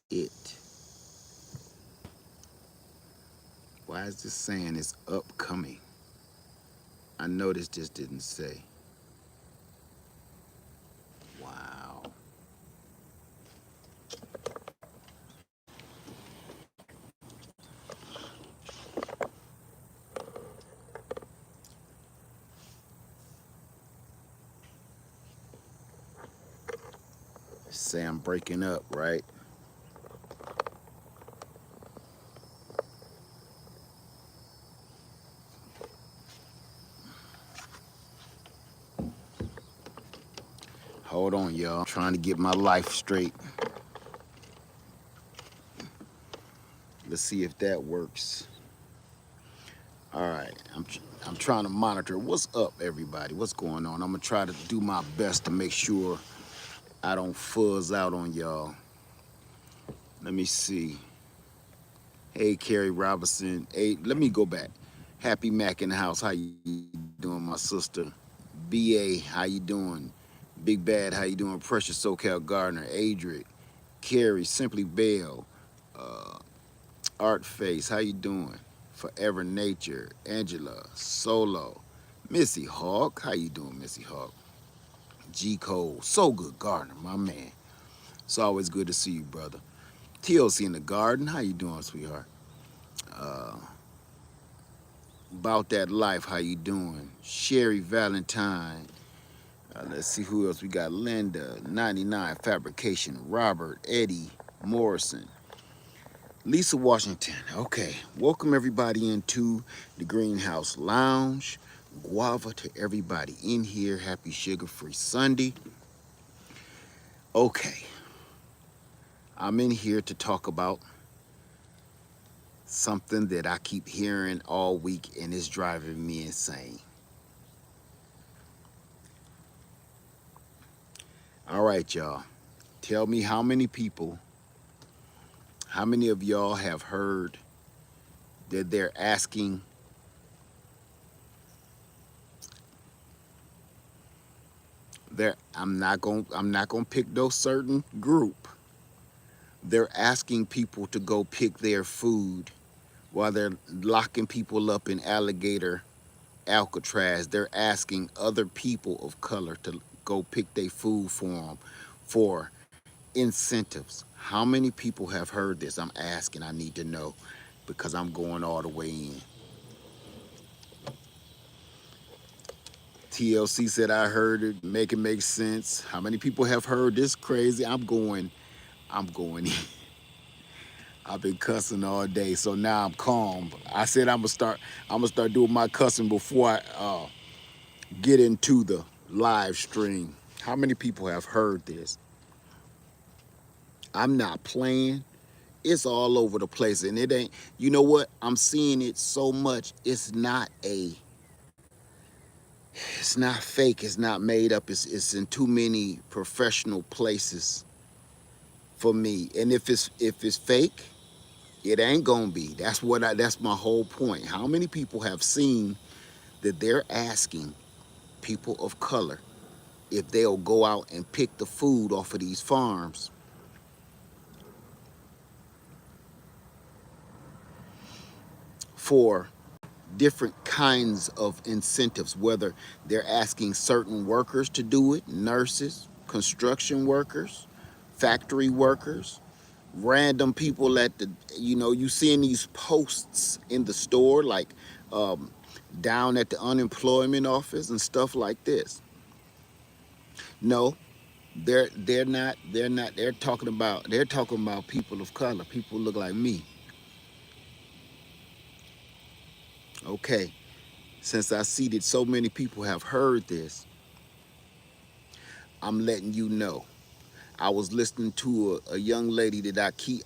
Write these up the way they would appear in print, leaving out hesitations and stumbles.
it. Why is this saying it's upcoming? I noticed this didn't say. Wow. Say I'm breaking up, right? Hold on, y'all. I'm trying to get my life straight. Let's see if that works. All right, I'm trying to monitor. What's up, everybody? What's going on? I'm gonna try to do my best to make sure I don't fuzz out on y'all. Let me see. Hey, Carrie Robinson. Hey, let me go back. Happy Mac in the house. How you doing, my sister? BA, how you doing? Big Bad, how you doing? Precious SoCal Gardner, Adric, Carrie, Simply Bell, uh, Art Face, how you doing? Forever Nature, Angela, Solo, Missy Hawk, how you doing, Missy Hawk? G Cole, so good, Gardner, my man. It's always good to see you, brother. TLC in the garden, how you doing, sweetheart? Uh, about that life, how you doing? Sherry Valentine. Let's see who else we got. Linda, 99 Fabrication, Robert, Eddie, Morrison, Lisa Washington. Okay, welcome everybody into the Greenhouse Lounge. Guava to everybody in here. Happy sugar-free Sunday. Okay, I'm in here to talk about something that I keep hearing all week and it's driving me insane. All right, y'all. Tell me how many of y'all have heard that they're asking I'm not gonna pick no certain group. They're asking people to go pick their food while they're locking people up in alligator Alcatraz. They're asking other people of color to go pick their food for them for incentives. How many people have heard this? I'm asking. I need to know because I'm going all the way in. TLC said I heard it. Make it make sense. How many people have heard this crazy? I'm going. I've been cussing all day, so now I'm calm. I said I'm gonna start doing my cussing before I get into the live stream. How many people have heard this? I'm not playing. It's all over the place, and it ain't. You know what? I'm seeing it so much. It's not fake. It's not made up. It's in too many professional places for me. And if it's fake, it ain't gonna be. That's my whole point. How many people have seen that they're asking people of color if they'll go out and pick the food off of these farms for different kinds of incentives, whether they're asking certain workers to do it, nurses, construction workers, factory workers, random people at the, you seeing these posts in the store, like um, down at the unemployment office and stuff like this. No, they're not they're talking about people of color, people who look like me. Okay, since I see that so many people have heard this, I'm letting you know. I was listening to a young lady that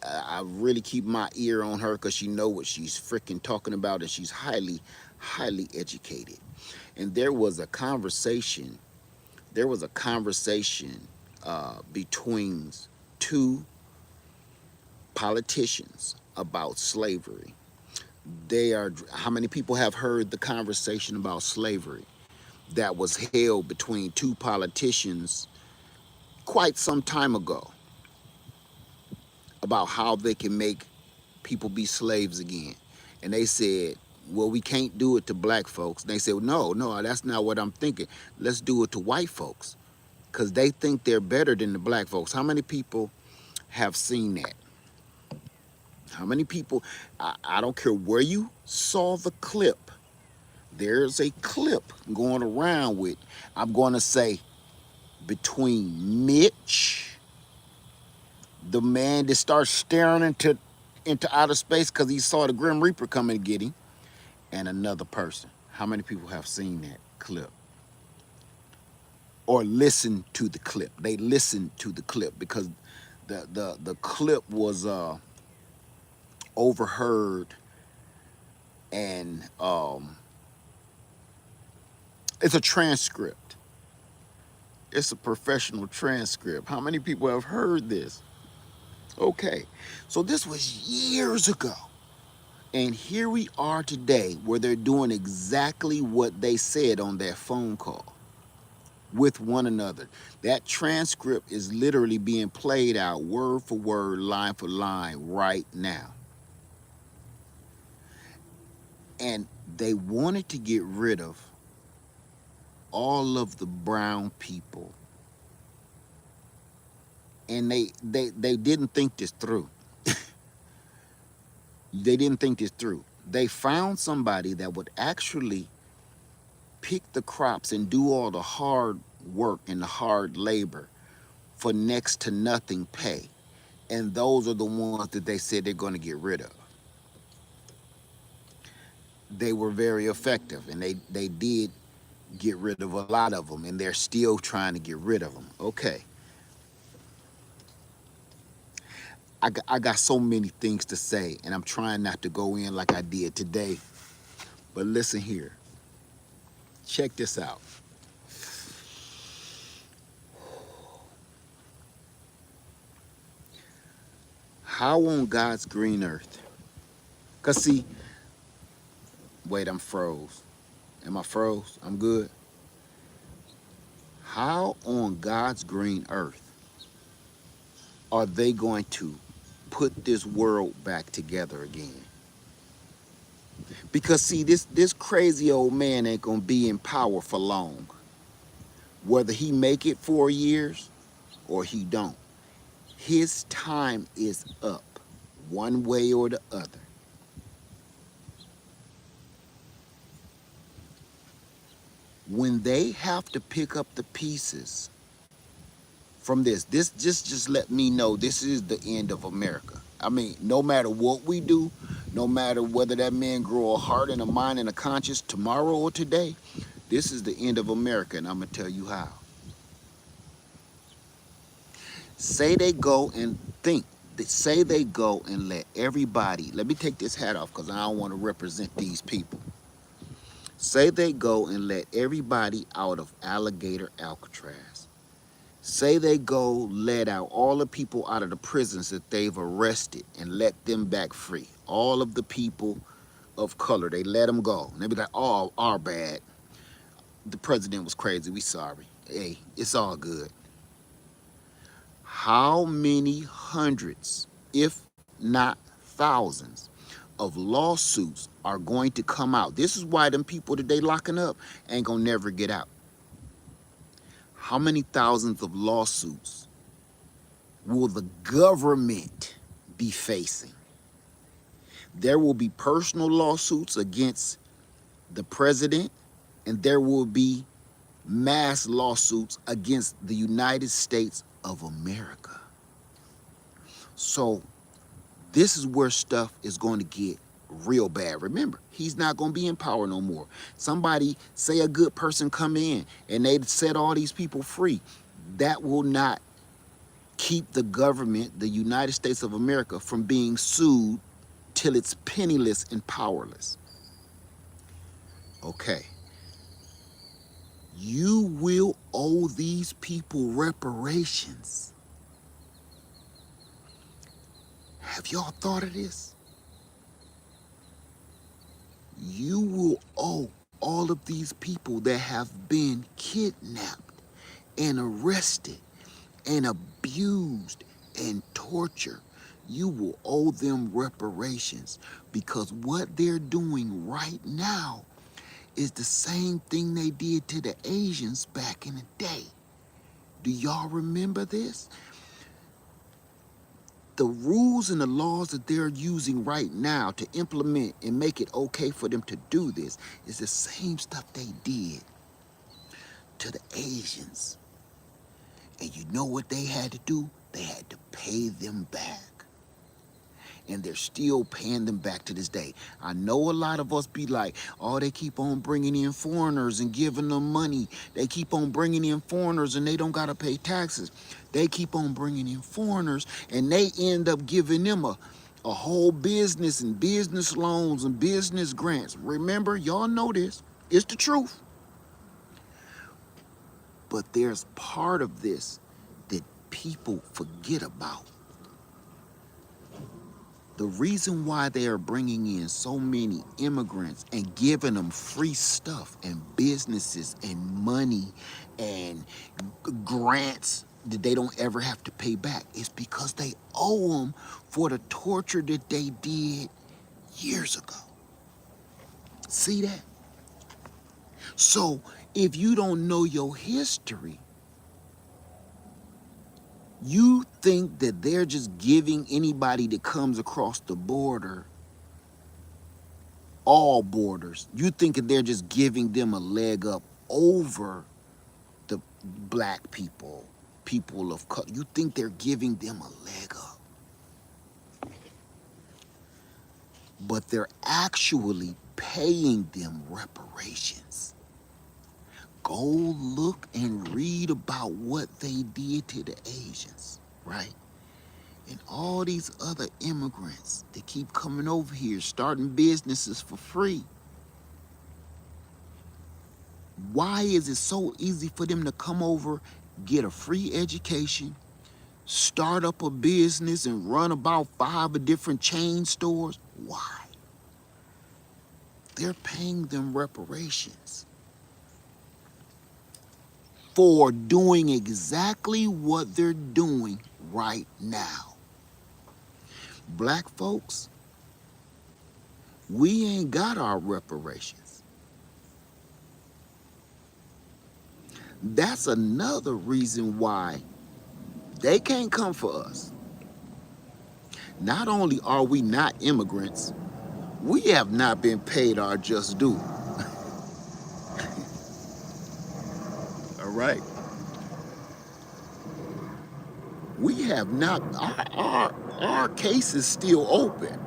I really keep my ear on her because she know what she's freaking talking about, and she's highly educated. And there was a conversation between two politicians about slavery. How many people have heard the conversation about slavery that was held between two politicians quite some time ago? about how they can make people be slaves again. And they said, well, we can't do it to black folks. And they said, well, no, that's not what I'm thinking. Let's do it to white folks because they think they're better than the black folks. How many people have seen that? How many people, I don't care where you saw the clip, there's a clip going around with, I'm going to say, between Mitch, the man that starts staring into outer space because he saw the Grim Reaper coming to get him, and another person. How many people have seen that clip? Or listened to the clip? They listened to the clip because the clip was overheard, and it's a transcript. It's a professional transcript. How many people have heard this? Okay, so this was years ago. And here we are today where they're doing exactly what they said on that phone call with one another. That transcript is literally being played out word for word, line for line right now. And they wanted to get rid of all of the brown people. And they didn't think this through. They didn't think this through. They found somebody that would actually pick the crops and do all the hard work and the hard labor for next to nothing pay. And those are the ones that they said they're going to get rid of. They were very effective, and they did get rid of a lot of them, and they're still trying to get rid of them. Okay. I got so many things to say, and I'm trying not to go in like I did today. But listen here. Check this out. How on God's green earth? Because see, wait, I'm froze. Am I froze? I'm good. How on God's green earth are they going to put this world back together again? Because see, this crazy old man ain't gonna be in power for long. Whether he make it 4 years or he don't, his time is up, one way or the other. When they have to pick up the pieces from this just let me know this is the end of America. I mean, no matter what we do, no matter whether that man grow a heart and a mind and a conscience tomorrow or today, this is the end of America, and I'm gonna tell you how. Say they go and think, say they go and let everybody, let me take this hat off because I don't want to represent these people. Say they go and let everybody out of Alligator Alcatraz. Say they go let out all the people out of the prisons that they've arrested and let them back free. All of the people of color, they let them go. And they be like, oh, our bad. The president was crazy, we sorry. Hey, it's all good. How many hundreds, if not thousands, of lawsuits are going to come out? This is why them people that they locking up ain't gonna never get out. How many thousands of lawsuits will the government be facing? There will be personal lawsuits against the president, and there will be mass lawsuits against the United States of America. So this is where stuff is going to get real bad. Remember, he's not going to be in power no more. Somebody, say a good person come in and they set all these people free. That will not keep the government, the United States of America, from being sued till it's penniless and powerless. Okay. You will owe these people reparations. Have y'all thought of this? You will owe all of these people that have been kidnapped and arrested and abused and tortured. you will owe them reparations, because what they're doing right now is the same thing they did to the Asians back in the day. Do y'all remember this? The rules and the laws that they're using right now to implement and make it okay for them to do this is the same stuff they did to the Asians. And you know what they had to do? They had to pay them back. And they're still paying them back to this day. I know a lot of us be like, oh, they keep on bringing in foreigners and giving them money. They keep on bringing in foreigners and they don't got to pay taxes. They keep on bringing in foreigners and they end up giving them a whole business and business loans and business grants. Remember, y'all know this. It's the truth. But there's part of this that people forget about. The reason why they are bringing in so many immigrants and giving them free stuff and businesses and money and grants that they don't ever have to pay back is because they owe them for the torture that they did years ago. See that? So if you don't know your history, you think that they're just giving anybody that comes across the border, all borders, you think that they're just giving them a leg up over the black people, people of color. You think they're giving them a leg up. But they're actually paying them reparations. Go look and read about what they did to the Asians, right? And all these other immigrants that keep coming over here, starting businesses for free. Why is it so easy for them to come over, get a free education, start up a business and run about 5 different chain stores? Why? They're paying them reparations for doing exactly what they're doing right now. Black folks, we ain't got our reparations. That's another reason why they can't come for us. Not only are we not immigrants, we have not been paid our just due. All right? We have not, our case is still open.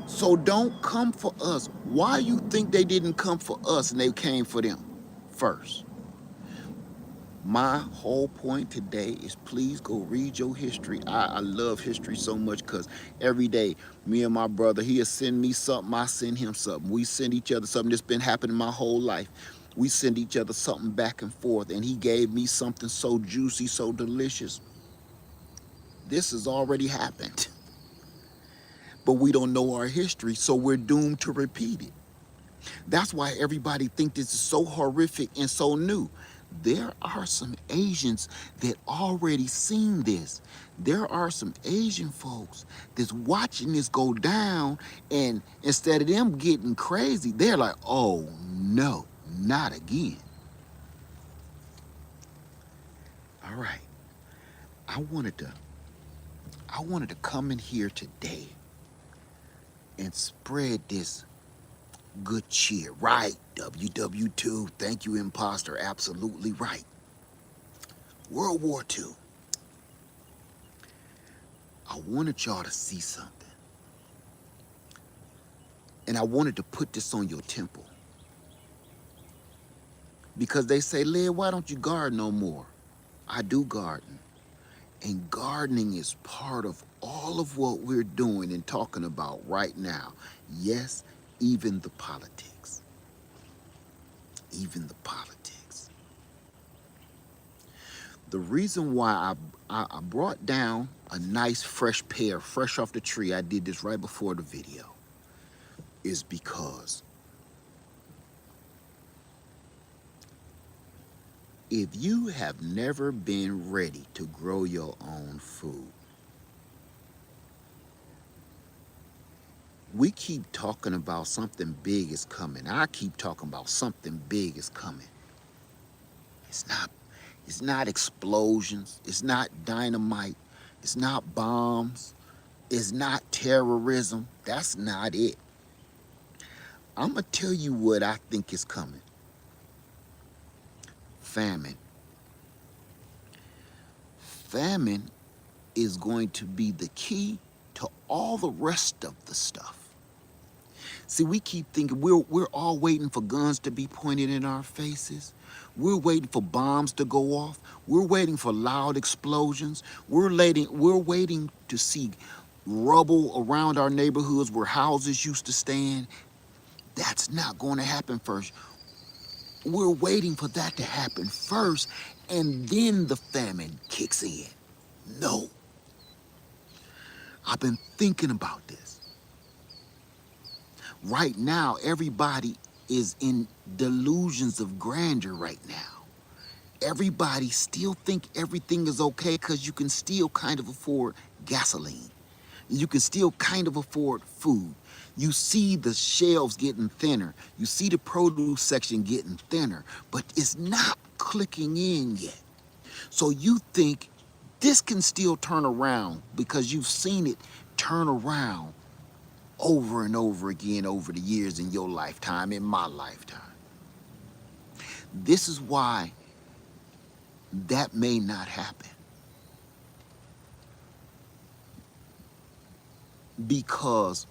So don't come for us. Why you think they didn't come for us and they came for them first? My whole point today is please go read your history. I love history so much because every day, me and my brother, he'll send me something, I send him something. We send each other something that's been happening my whole life. We send each other something back and forth, and he gave me something so juicy, so delicious. This has already happened. But we don't know our history, so we're doomed to repeat it. That's why everybody thinks this is so horrific and so new. There are some Asians that already seen this. There are some Asian folks that's watching this go down, and instead of them getting crazy, they're like, oh no, not again. All right. I wanted to come in here today and spread this good cheer. Right, WW2, thank you, imposter, absolutely right. World War II. I wanted y'all to see something. And I wanted to put this on your temple. Because they say, Led, why don't you garden no more? I do garden. And gardening is part of all of what we're doing and talking about right now. Yes, even the politics. Even the politics. The reason why I brought down a nice fresh pear, fresh off the tree, I did this right before the video, is because If you have never been ready to grow your own food, we keep talking about something big is coming. I keep talking about something big is coming. It's not it's not explosions, it's not dynamite, it's not bombs, it's not terrorism. That's not it. I'm going to tell you what I think is coming. Famine. Famine is going to be the key to all the rest of the stuff. See, we keep thinking we're all waiting for guns to be pointed in our faces. We're waiting for bombs to go off. We're waiting for loud explosions. We're waiting to see rubble around our neighborhoods where houses used to stand. That's not going to happen first. We're waiting for that to happen first, and then the famine kicks in. No, I've been thinking about this. Right now, everybody is in delusions of grandeur right now. Everybody still think everything is okay because you can still kind of afford gasoline. You can still kind of afford food. You see the shelves getting thinner. You see the produce section getting thinner, but it's not clicking in yet. So you think this can still turn around because you've seen it turn around over and over again over the years in your lifetime, in my lifetime. This is why that may not happen. Because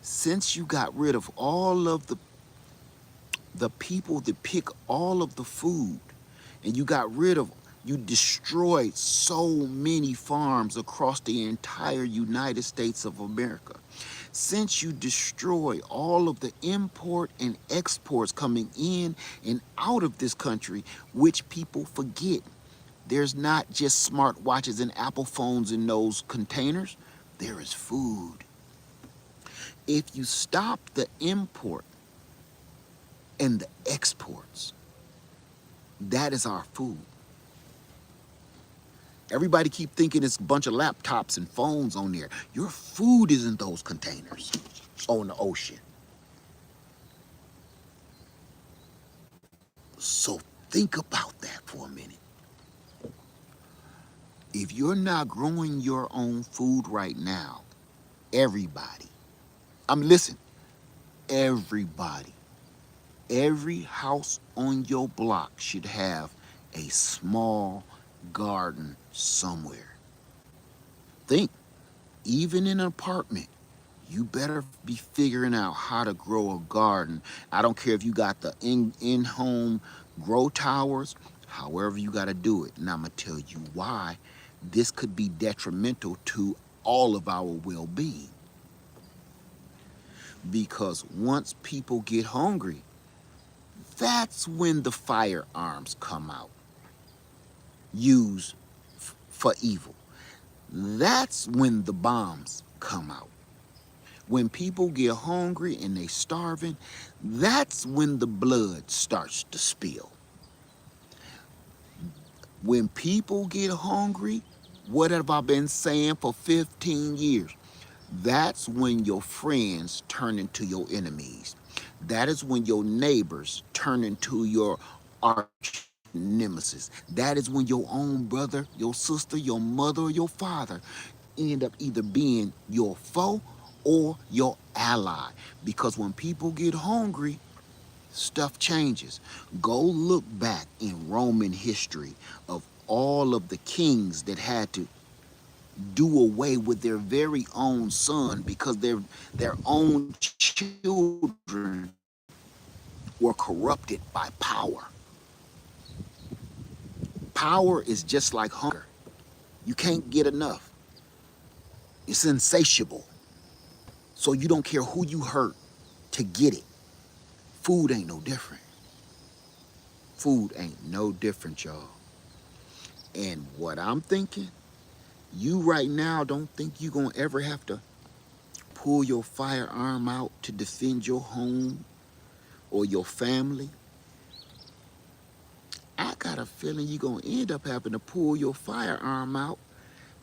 since you got rid of all of the people that pick all of the food, and you destroyed so many farms across the entire United States of America. Since you destroy all of the import and exports coming in and out of this country, which people forget, there's not just smartwatches and Apple phones in those containers, there is food. If you stop the import and the exports, that is our food. Everybody keep thinking it's a bunch of laptops and phones on there. Your food is in those containers on the ocean. So think about that for a minute. If you're not growing your own food right now, everybody, listen, everybody, every house on your block should have a small garden somewhere. Think, even in an apartment, you better be figuring out how to grow a garden. I don't care if you got the in-home grow towers, however you got to do it. And I'm going to tell you why this could be detrimental to all of our well-being. Because once people get hungry, that's when the firearms come out, used for evil. That's when the bombs come out. When people get hungry and they starving, that's when the blood starts to spill. When people get hungry, what have I been saying for 15 years? That's when your friends turn into your enemies. That is when your neighbors turn into your arch nemesis. That is when your own brother, your sister, your mother, or your father end up either being your foe or your ally. Because when people get hungry, stuff changes. Go look back in Roman history of all of the kings that had to do away with their very own son because their own children were corrupted by power. Power is just like hunger. You can't get enough. It's insatiable. So you don't care who you hurt to get it. Food ain't no different. Food ain't no different, y'all. And what I'm thinking, you right now don't think you're going to ever have to pull your firearm out to defend your home or your family. got a feeling you're going to end up having to pull your firearm out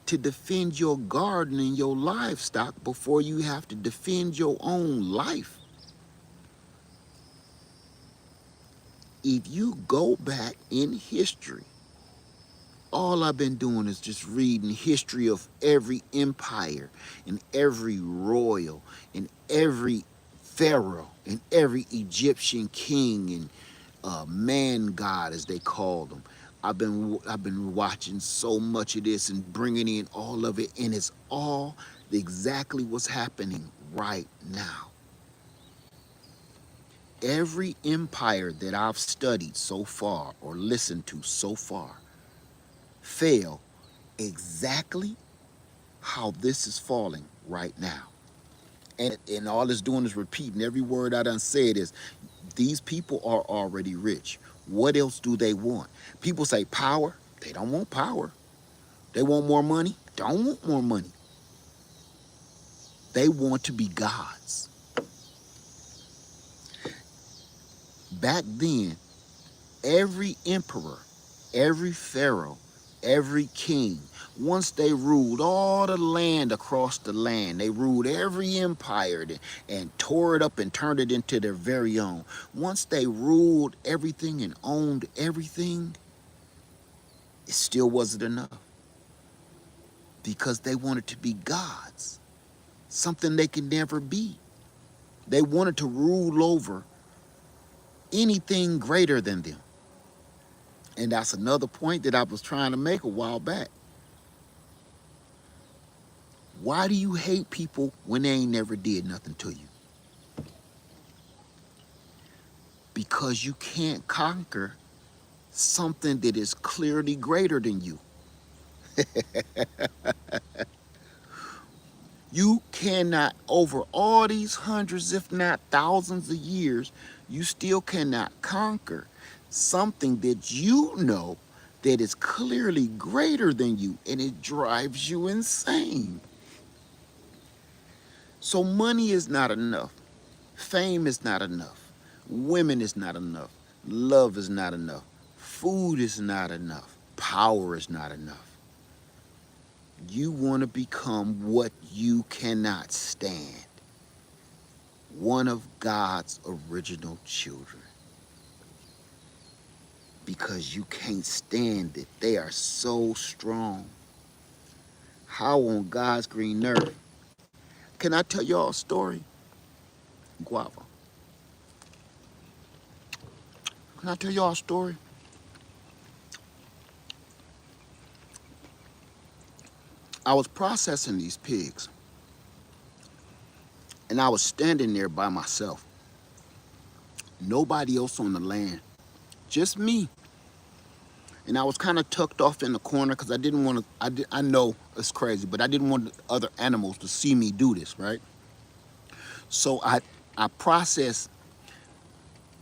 to defend your garden and your livestock before you have to defend your own life. If you go back in history, all I've been doing is just reading history of every empire and every royal and every pharaoh and every Egyptian king and man god, as they call them. I've been watching so much of this and bringing in all of it, and it's all exactly what's happening right now. Every empire that I've studied so far or listened to so far fail exactly how this is falling right now. And all it's doing is repeating every word I done said is these people are already rich. What else do they want? People say power. They don't want power. They want more money. Don't want more money. They want to be gods. Back then, every emperor, every pharaoh, every king, once they ruled all the land across the land, they ruled every empire and tore it up and turned it into their very own. Once they ruled everything and owned everything, it still wasn't enough because they wanted to be gods, something they could never be. They wanted to rule over anything greater than them. And that's another point that I was trying to make a while back. Why do you hate people when they ain't never did nothing to you? Because you can't conquer something that is clearly greater than you. You cannot, over all these hundreds, if not thousands of years, you still cannot conquer something that you know that is clearly greater than you, and it drives you insane. So money is not enough. Fame is not enough. Women is not enough. Love is not enough. Food is not enough. Power is not enough. You want to become what you cannot stand. One of God's original children. Because you can't stand it. They are so strong. How on God's green earth? Can I tell y'all a story? Guava. Can I tell y'all a story? I was processing these pigs, and I was standing there by myself. Nobody else on the land, just me. And I was kind of tucked off in the corner because I didn't want to, I know it's crazy, but I didn't want other animals to see me do this, right? So I processed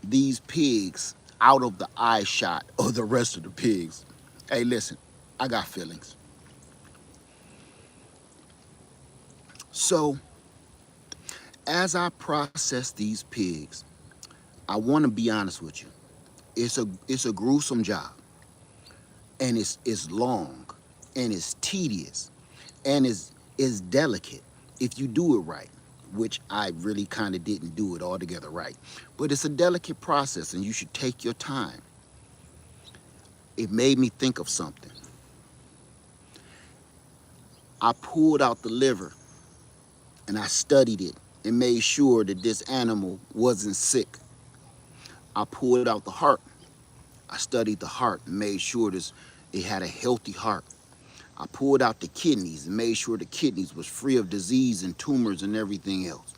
these pigs out of the eye shot of the rest of the pigs. Hey, listen, I got feelings. So as I process these pigs, I want to be honest with you. It's a gruesome job, and it's long, and it's tedious, and it's delicate if you do it right, which I really kind of didn't do it altogether right. But it's a delicate process, and you should take your time. It made me think of something. I pulled out the liver, and I studied it and made sure that this animal wasn't sick. I pulled out the heart. I studied the heart and made sure it had a healthy heart. I pulled out the kidneys and made sure the kidneys was free of disease and tumors and everything else.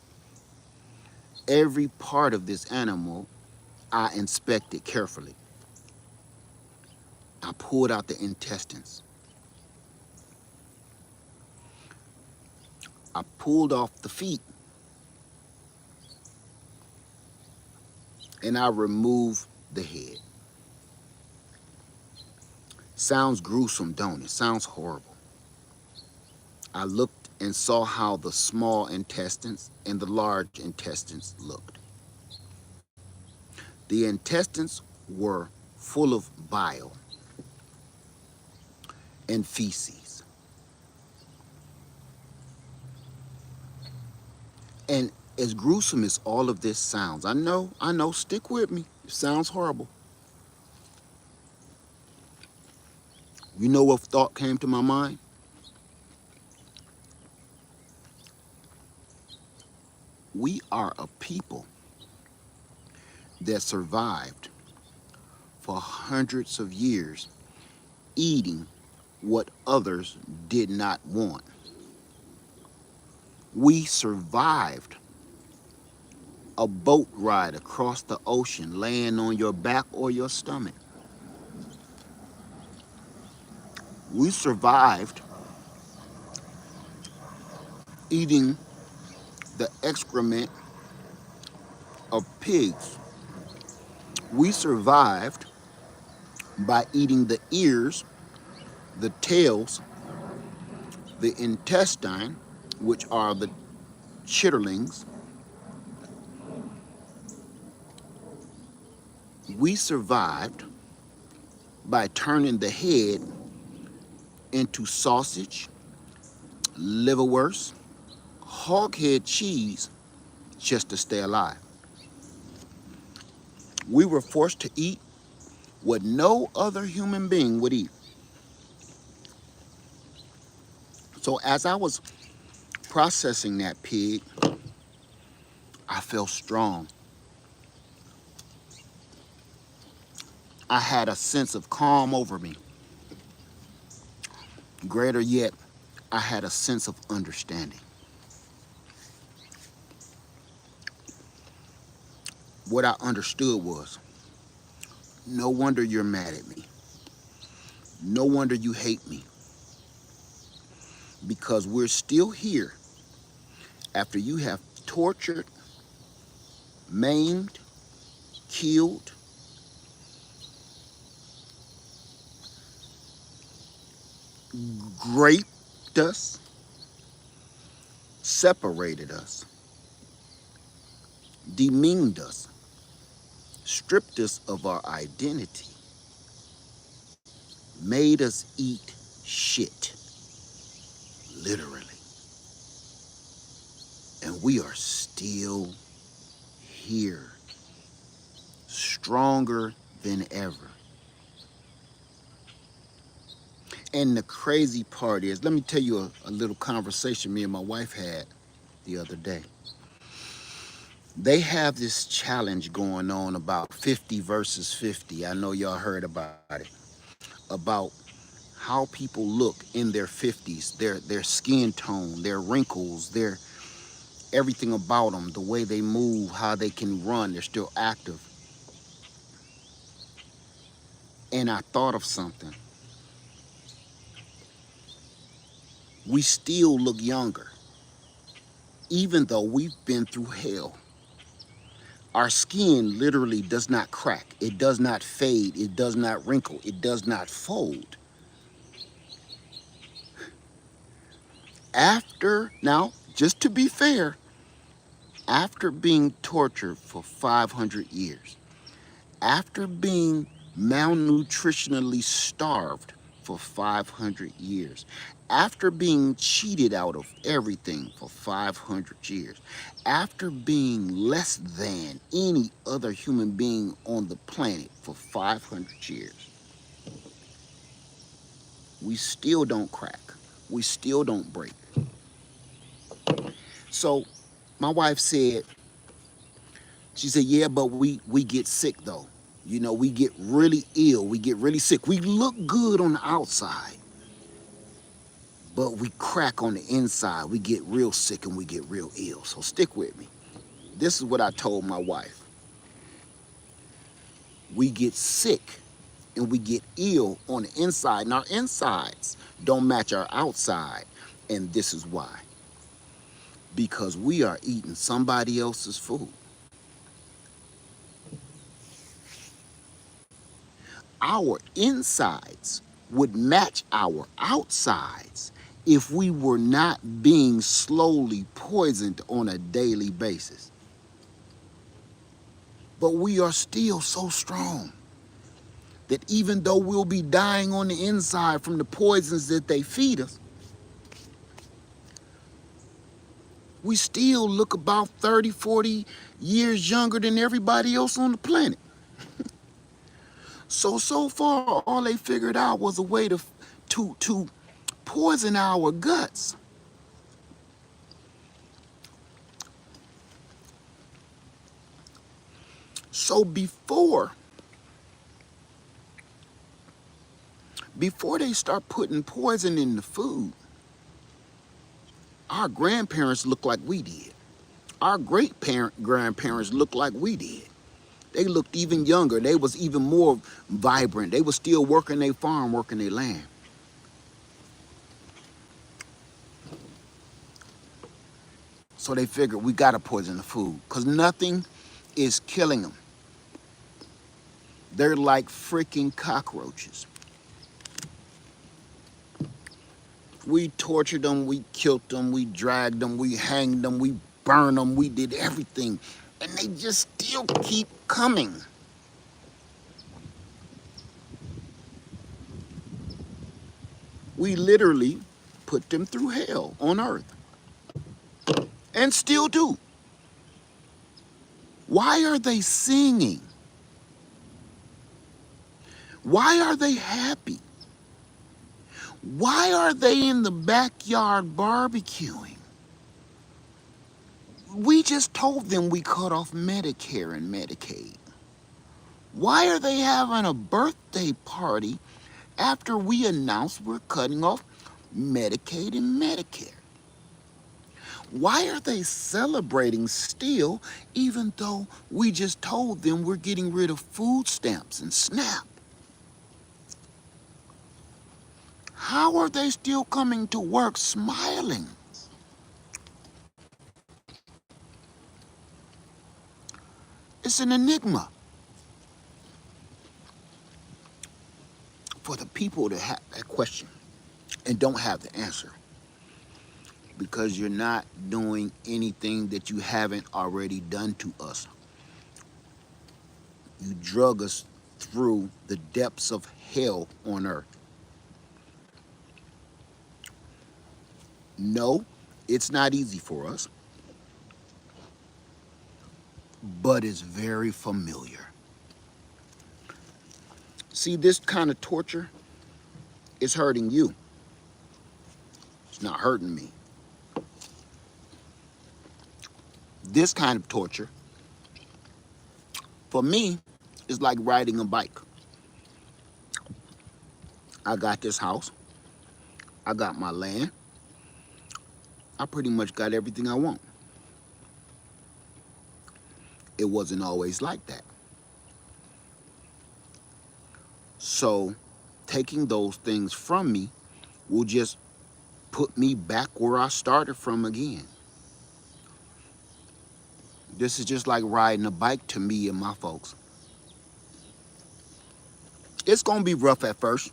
Every part of this animal I inspected carefully. I pulled out the intestines. I pulled off the feet. And I removed the head. Sounds gruesome, don't it? Sounds horrible. I looked and saw how the small intestines and the large intestines looked. The intestines were full of bile and feces. And as gruesome as all of this sounds, I know, stick with me. It sounds horrible. You know what thought came to my mind? We are a people that survived for hundreds of years eating what others did not want. We survived a boat ride across the ocean laying on your back or your stomach. We survived eating the excrement of pigs. We survived by eating the ears, the tails, the intestine, which are the chitterlings. We survived by turning the head into sausage, liverwurst, hoghead cheese just to stay alive. We were forced to eat what no other human being would eat. So as I was processing that pig, I felt strong. I had a sense of calm over me. Greater yet, I had a sense of understanding. What I understood was, no wonder you're mad at me. No wonder you hate me. Because we're still here after you have tortured, maimed, killed, raped us, separated us, demeaned us, stripped us of our identity, made us eat shit, literally. And we are still here, stronger than ever. And the crazy part is, let me tell you a little conversation me and my wife had the other day. They have this challenge going on about 50 versus 50. I know y'all heard about it. About how people look in their 50s, their skin tone, their wrinkles, their everything about them, the way they move, how they can run, they're still active. And I thought of something. We still look younger, even though we've been through hell. Our skin literally does not crack. It does not fade. It does not wrinkle. It does not fold. Now, just to be fair, after being tortured for 500 years, after being malnutritionally starved for 500 years, after being cheated out of everything for 500 years, after being less than any other human being on the planet for 500 years, we still don't crack. We still don't break. So my wife said, she said, yeah, but we get sick though. You know, we get really ill. We get really sick. We look good on the outside, but we crack on the inside. We get real sick and we get real ill. So stick with me. This is what I told my wife. We get sick and we get ill on the inside, and our insides don't match our outside. And this is why. Because we are eating somebody else's food. Our insides would match our outsides if we were not being slowly poisoned on a daily basis. But we are still so strong. that even though we'll be dying on the inside from the poisons that they feed us, we still look about 30, 40 years younger than everybody else on the planet. So far, all they figured out was a way to poison our guts. So before they start putting poison in the food, our grandparents looked like we did. Our grandparents looked like we did. They looked even younger. They was even more vibrant. They was still working their farm, working their land. So they figured we gotta poison the food because nothing is killing them. They're like freaking cockroaches. We tortured them, we killed them, we dragged them, we hanged them, we burned them, we did everything. And they just still keep coming. We literally put them through hell on earth. And still do. Why are they singing? Why are they happy? Why are they in the backyard barbecuing? We just told them we cut off Medicare and Medicaid. Why are they having a birthday party after we announced we're cutting off Medicaid and Medicare? Why are they celebrating still, even though we just told them we're getting rid of food stamps and SNAP? How are they still coming to work smiling? It's an enigma for the people that have that question and don't have the answer, because you're not doing anything that you haven't already done to us. You drug us through the depths of hell on earth. No, it's not easy for us, but it's very familiar. See, this kind of torture is hurting you. It's not hurting me. This kind of torture, for me, is like riding a bike. I got this house. I got my land. I pretty much got everything I want. It wasn't always like that. So taking those things from me will just put me back where I started from again. This is just like riding a bike to me and my folks. It's gonna be rough at first.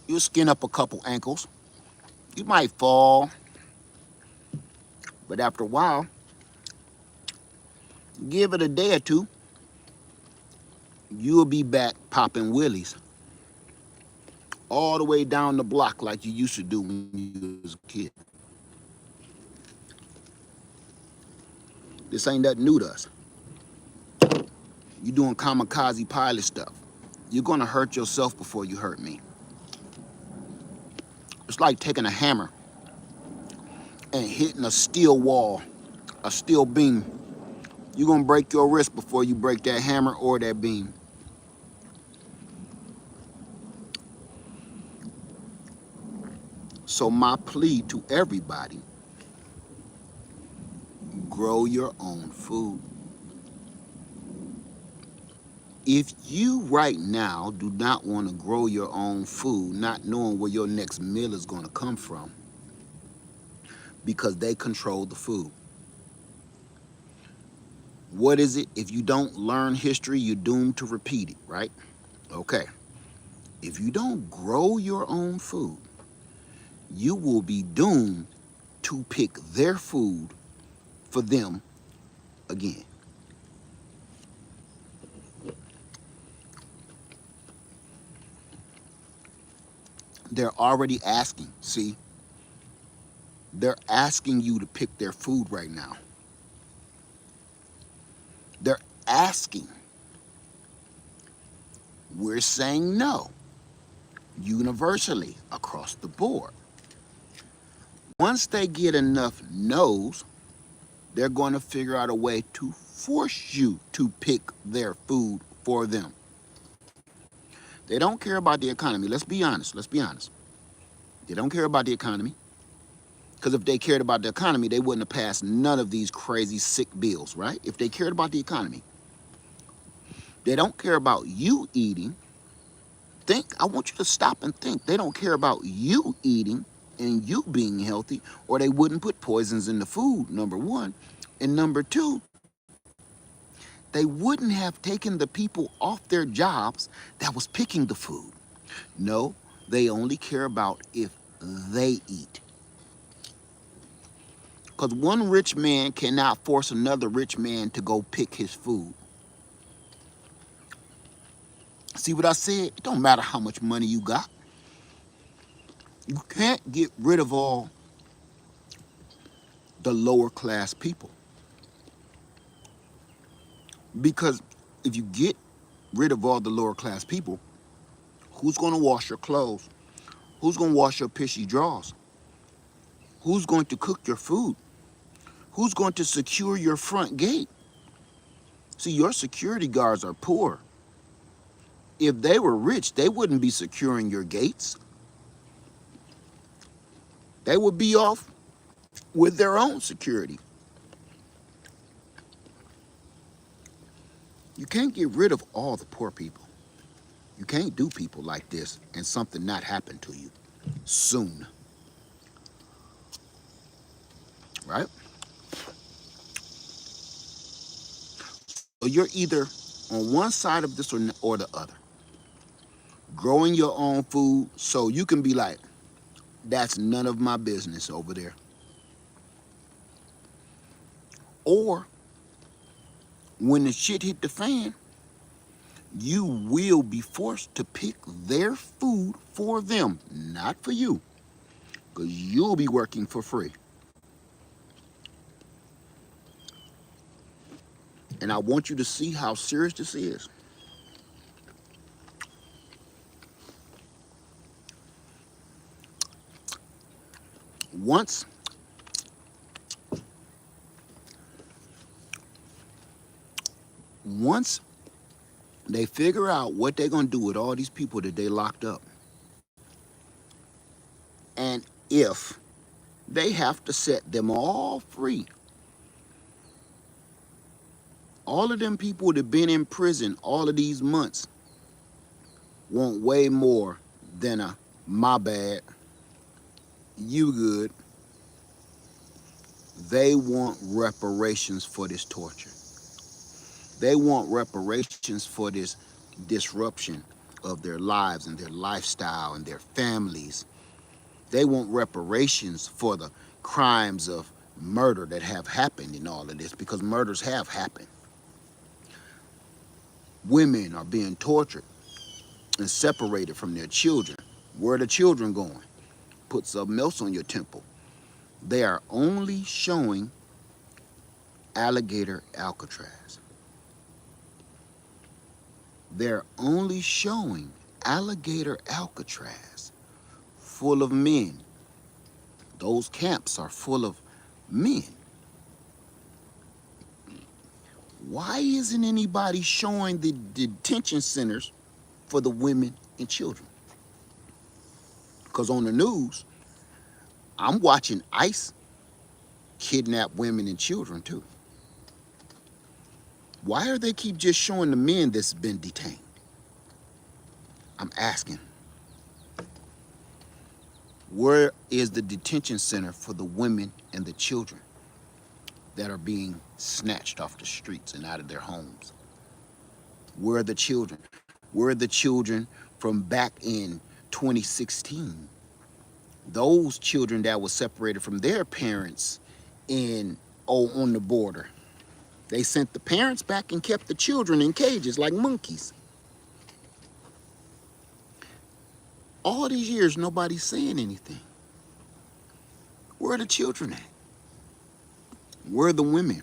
You'll skin up a couple ankles. You might fall. But after a while, give it a day or two, you'll be back popping willies all the way down the block like you used to do when you was a kid. This ain't nothing new to us. You doing kamikaze pilot stuff. You're gonna hurt yourself before you hurt me. It's like taking a hammer and hitting a steel wall, a steel beam. You're gonna break your wrist before you break that hammer or that beam. So my plea to everybody, grow your own food. If you right now do not want to grow your own food, not knowing where your next meal is going to come from, because they control the food. What is it? If you don't learn history, you're doomed to repeat it, right? Okay. If you don't grow your own food, you will be doomed to pick their food for them again. They're already asking. See, they're asking you to pick their food right now. They're asking. We're saying no, universally, across the board. Once they get enough no's, they're going to figure out a way to force you to pick their food for them. They don't care about the economy. Let's be honest. Let's be honest. They don't care about the economy. Because if they cared about the economy, they wouldn't have passed none of these crazy sick bills, right? If they cared about the economy. They don't care about you eating. Think. I want you to stop and think. They don't care about you eating and you being healthy, or they wouldn't put poisons in the food, number one. And number two, they wouldn't have taken the people off their jobs that was picking the food. No, they only care about if they eat. Because one rich man cannot force another rich man to go pick his food. See what I said? It don't matter how much money you got. You can't get rid of all the lower class people. Because if you get rid of all the lower class people, who's going to wash your clothes? Who's going to wash your pissy drawers? Who's going to cook your food? Who's going to secure your front gate? See, your security guards are poor. If they were rich, they wouldn't be securing your gates. They would be off with their own security. You can't get rid of all the poor people. You can't do people like this and something not happen to you soon. Right? So you're either on one side of this or the other. Growing your own food so you can be like, that's none of my business over there. Or when the shit hit the fan, you will be forced to pick their food for them, not for you, because you'll be working for free. And I want you to see how serious this is. Once they figure out what they're going to do with all these people that they locked up, and if they have to set them all free, all of them people that have been in prison all of these months want way more than a my bad, you good. They want reparations for this torture. They want reparations for this disruption of their lives and their lifestyle and their families. They want reparations for the crimes of murder that have happened in all of this, because murders have happened. Women are being tortured and separated from their children. Where are the children going? Put something else on your temple. They are only showing alligator Alcatraz. They're only showing alligator Alcatraz full of men. Those camps are full of men. Why isn't anybody showing the detention centers for the women and children? Because on the news, I'm watching ICE kidnap women and children too. Why are they keep just showing the men that's been detained? I'm asking. Where is the detention center for the women and the children that are being snatched off the streets and out of their homes? Where are the children? Where are the children from back in 2016? Those children that were separated from their parents on the border. They sent the parents back and kept the children in cages like monkeys. All these years, nobody's saying anything. Where are the children at? Where are the women?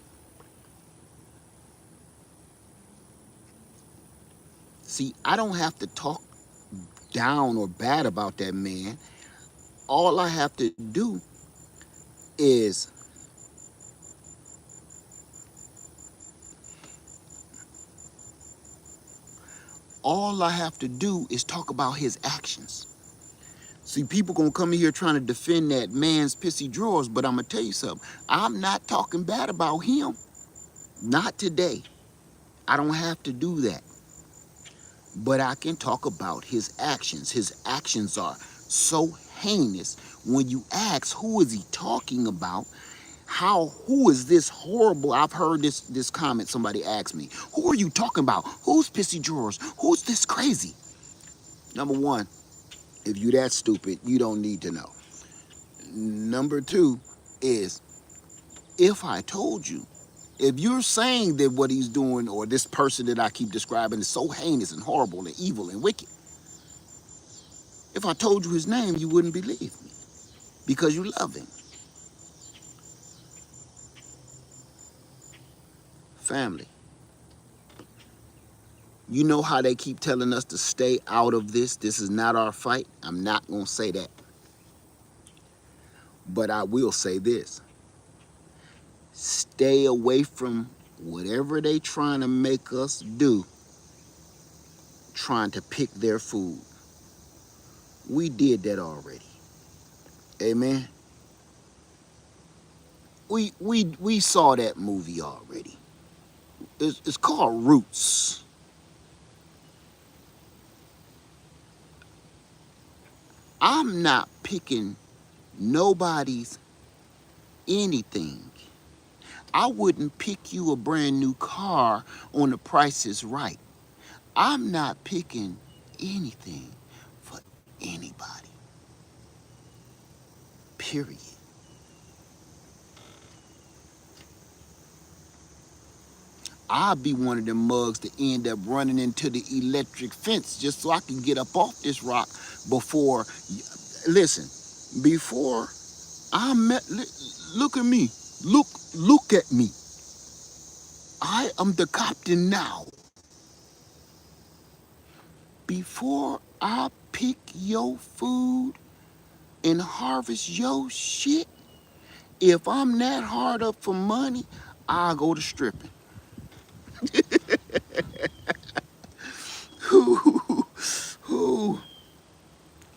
See, I don't have to talk down or bad about that man. All I have to do is talk about his actions. See, people gonna come in here trying to defend that man's pissy drawers, but I'm gonna tell you something. I'm not talking bad about him. Not today. I don't have to do that. But I can talk about his actions. His actions are so heinous. When you ask, who is he talking about? Who is this horrible? I've heard this comment somebody asked me. Who are you talking about? Who's pissy drawers? Who's this crazy? Number one, if you that stupid, you don't need to know. Number two is, if I told you, if you're saying that what he's doing or this person that I keep describing is so heinous and horrible and evil and wicked, if I told you his name, you wouldn't believe me because you love him. Family. You know how they keep telling us to stay out of this? This is not our fight. I'm not going to say that. But I will say this. Stay away from whatever they trying to make us do, trying to pick their food. We did that already. Amen. We saw that movie already. It's called Roots. I'm not picking nobody's anything. I wouldn't pick you a brand new car on The Price is Right. I'm not picking anything for anybody. Period. I'll be one of them mugs to end up running into the electric fence just so I can get up off this rock before, listen, before I met, look at me, look at me. I am the captain now. Before I pick your food and harvest your shit, if I'm that hard up for money, I'll go to stripping.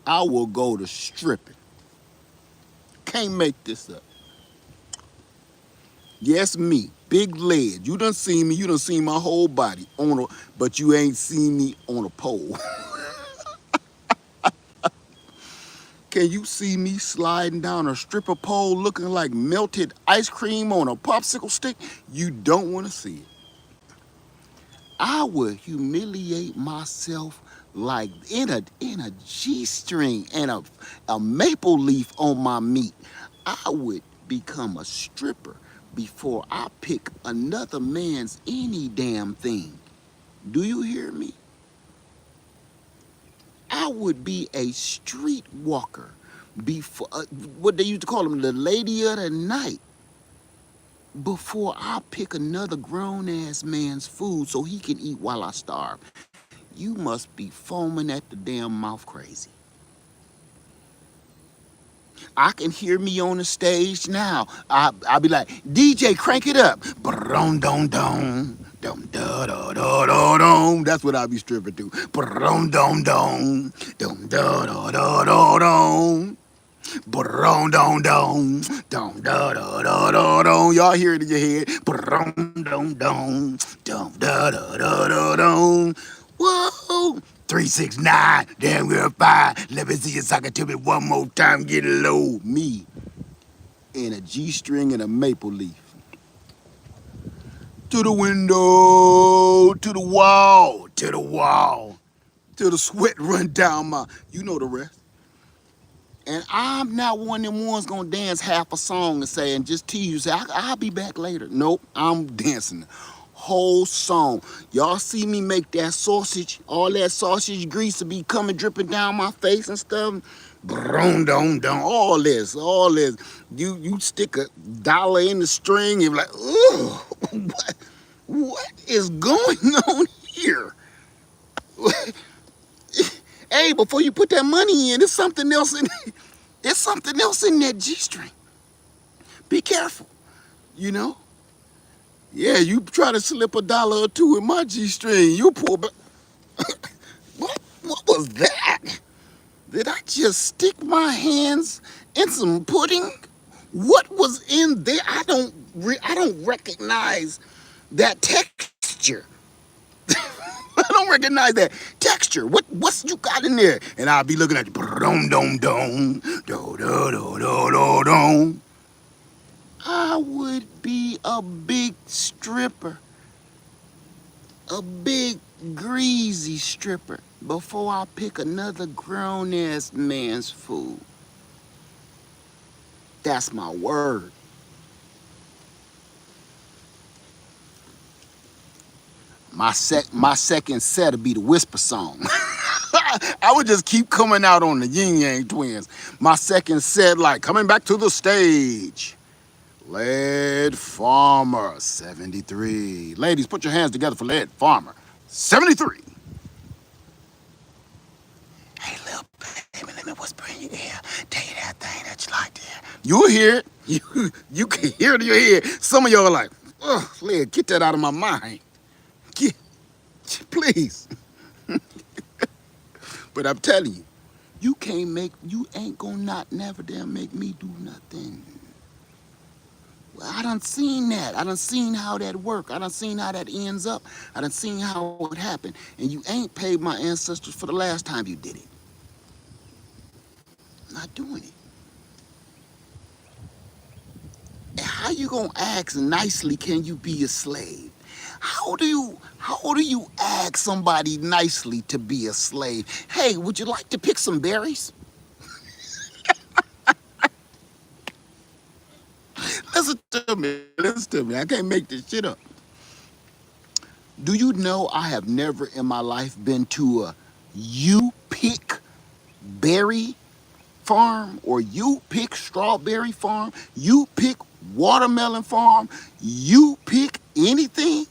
I will go to stripping. Can't make this up. Yes, me, big legs. You done seen me. You done seen my whole body but you ain't seen me on a pole. Can you see me sliding down a stripper pole looking like melted ice cream on a popsicle stick? You don't want to see it. I would humiliate myself like in a G-string and a maple leaf on my meat. I would become a stripper before I pick another man's any damn thing. Do you hear me? I would be a street walker before, what they used to call them, the lady of the night, before I pick another grown-ass man's food so he can eat while I starve. You must be foaming at the damn mouth crazy. I can hear me on the stage now. I'll be like, DJ, crank it up. Dum dum dum. Dum da da da da dum. That's what I'll be stripping to. Dum dum dum. Dum da da da da dum. Dum dum dum. Dum da da da da dum. Y'all hear it in your head. Dum dum dum. Dum da da da da dum. Whoa. 369, damn girl fine. Let me see you suck it to me one more time, get low. Me in a G-string and a maple leaf. To the window, to the wall, to the wall. Till the sweat run down my, you know the rest. And I'm not one of them ones gonna dance half a song and say, and just tease you, say, I'll be back later. Nope, I'm dancing whole song. Y'all see me make that sausage, all that sausage grease to be coming dripping down my face and stuff. Brum, dum, dum, all this, all this. You stick $1 in the string, and you're like, oh, what is going on here? Hey, before you put that money in, there's something else in there's something else in that G-string. Be careful, you know? Yeah, you try to slip $1 or two in my G-string, you pull back. What was that? Did I just stick my hands in some pudding? What was in there? I don't recognize that texture. I don't recognize that texture. What's you got in there? And I'll be looking at you. Dum dum dum do do do do do dum. I would be a big stripper, a big greasy stripper, before I pick another grown ass man's food. That's my word. My second set would be the whisper song. I would just keep coming out on the Yin Yang Twins. My second set, like coming back to the stage. Lead Farmer 73. Ladies, put your hands together for Lead Farmer 73. Hey, little baby, let me whisper in your ear. Tell you that thing that you like to hear. You'll hear it. You can hear it in your ear. Some of y'all are like, oh, Lead, get that out of my mind. Get, please. But I'm telling you, you ain't gonna not never damn make me do nothing. Well, I done seen that. I done seen how that work. I done seen how that ends up. I done seen how it happened. And you ain't paid my ancestors for the last time you did it. Not doing it. And how you gonna ask nicely, can you be a slave? How do you ask somebody nicely to be a slave? Hey, would you like to pick some berries? Listen to me. Listen to me. I can't make this shit up. Do you know I have never in my life been to a you pick berry farm or you pick strawberry farm, you pick watermelon farm, you pick anything?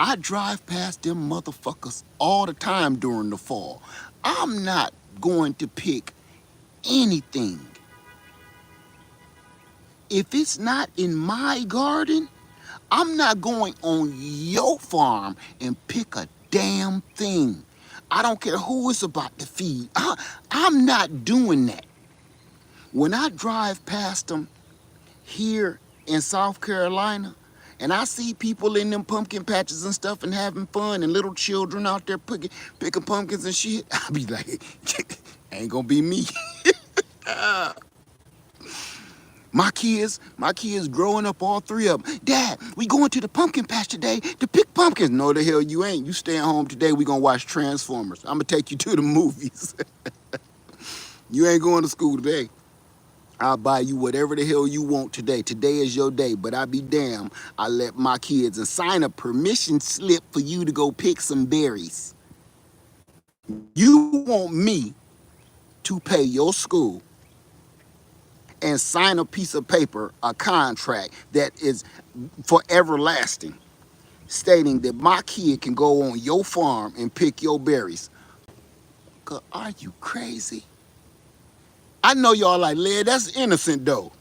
I drive past them motherfuckers all the time during the fall. I'm not going to pick anything. If it's not in my garden, I'm not going on your farm and pick a damn thing. I don't care who it's about to feed. I'm not doing that. When I drive past them here in South Carolina, and I see people in them pumpkin patches and stuff and having fun and little children out there picking pumpkins and shit, I'll be like, ain't gonna be me. My kids growing up, all three of them. Dad, we going to the pumpkin patch today to pick pumpkins. No, the hell you ain't. You staying home today. We gonna watch Transformers. I'm gonna take you to the movies. You ain't going to school today. I'll buy you whatever the hell you want today. Today is your day, but I be damned. I let my kids and sign a permission slip for you to go pick some berries. You want me to pay your school and sign a piece of paper, a contract that is for everlasting, stating that my kid can go on your farm and pick your berries. Are you crazy? I know y'all like, Led, that's innocent though.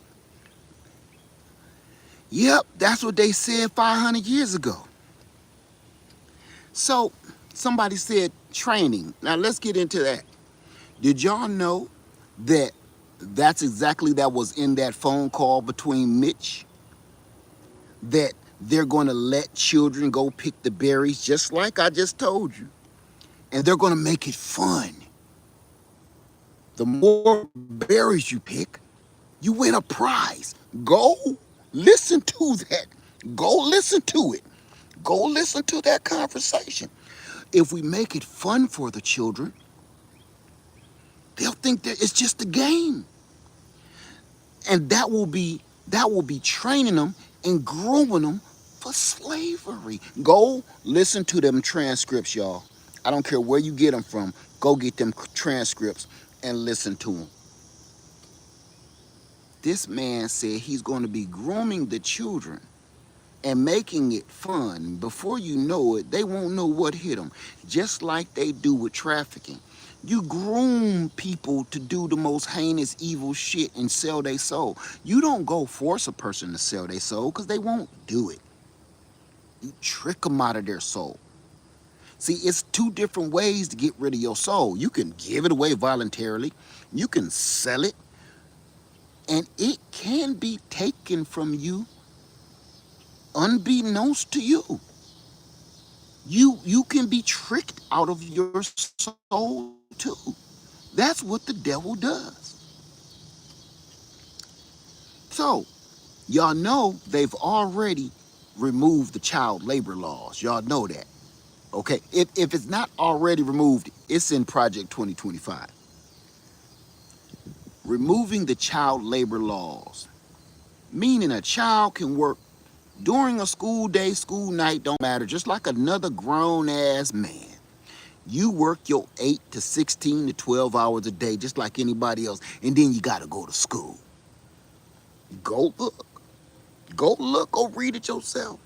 Yep, that's what they said 500 years ago. So somebody said training. Now let's get into that. Did y'all know that that's exactly that was in that phone call between Mitch? That they're going to let children go pick the berries just like I just told you. And they're going to make it fun. The more berries you pick, you win a prize. Go listen to that. Go listen to it. Go listen to that conversation. If we make it fun for the children, they'll think that it's just a game. And that will be training them and grooming them for slavery. Go listen to them transcripts, y'all. I don't care where you get them from. Go get them transcripts and listen to them. This man said he's going to be grooming the children and making it fun. Before you know it, they won't know what hit them, just like they do with trafficking. You groom people to do the most heinous evil shit and sell their soul. You don't go force a person to sell their soul because they won't do it. You trick them out of their soul. See, it's two different ways to get rid of your soul. You can give it away voluntarily, you can sell it, and it can be taken from you unbeknownst to you. You can be tricked out of your soul too. That's what the devil does. So, y'all know they've already removed the child labor laws. Y'all know that. Okay? If it's not already removed, it's in Project 2025. Removing the child labor laws, meaning a child can work during a school day, school night, don't matter, just like another grown ass man. You work your 8 to 16 to 12 hours a day, just like anybody else, and then you gotta go to school. Go look. Go look, go read it yourself.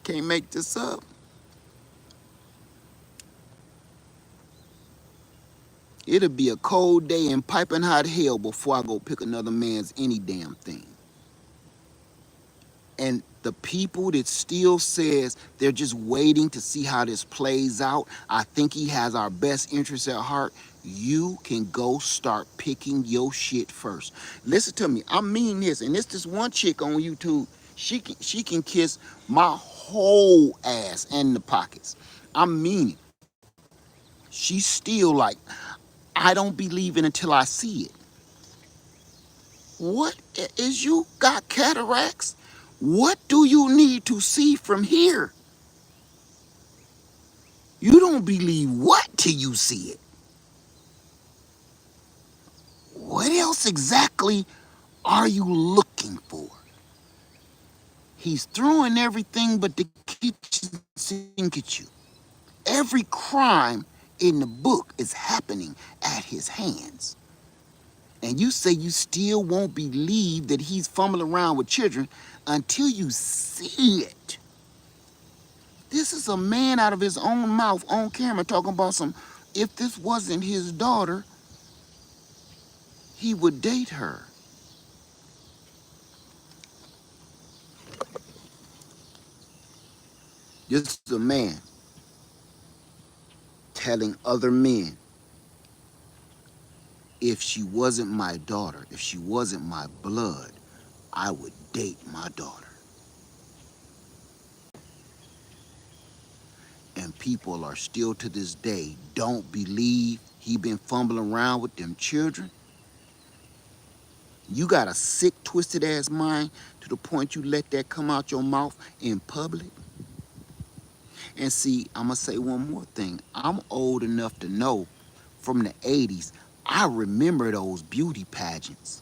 Can't make this up. It'll be a cold day and piping hot hell before I go pick another man's any damn thing. And the people that still says they're just waiting to see how this plays out, I think he has our best interests at heart. You can go start picking your shit first. Listen to me, I mean this, and this one chick on YouTube, she can kiss my whole ass and the pockets. I mean it. She's still like, I don't believe it until I see it. What is you got cataracts? What do you need to see from here? You don't believe what till you see it. What else exactly are you looking for? He's throwing everything but the kitchen sink at you. Every crime in the book is happening at his hands. And you say you still won't believe that he's fumbling around with children until you see it. This is a man out of his own mouth on camera talking about some, if this wasn't his daughter, he would date her. This is a man telling other men, if she wasn't my daughter, if she wasn't my blood, I would date my daughter. And people are still to this day don't believe he been fumbling around with them children. You got a sick, twisted ass mind to the point you let that come out your mouth in public. And see, I'm gonna say one more thing. I'm old enough to know from the 80s, I remember those beauty pageants.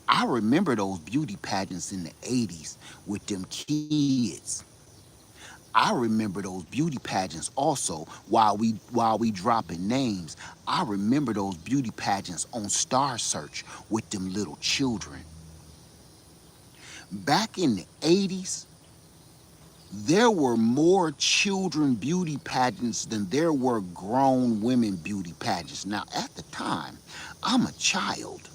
I remember those beauty pageants in the 80s with them kids. I remember those beauty pageants also while we dropping names. I remember those beauty pageants on Star Search with them little children. Back in the 80s, there were more children beauty pageants than there were grown women beauty pageants. Now, at the time, I'm a child,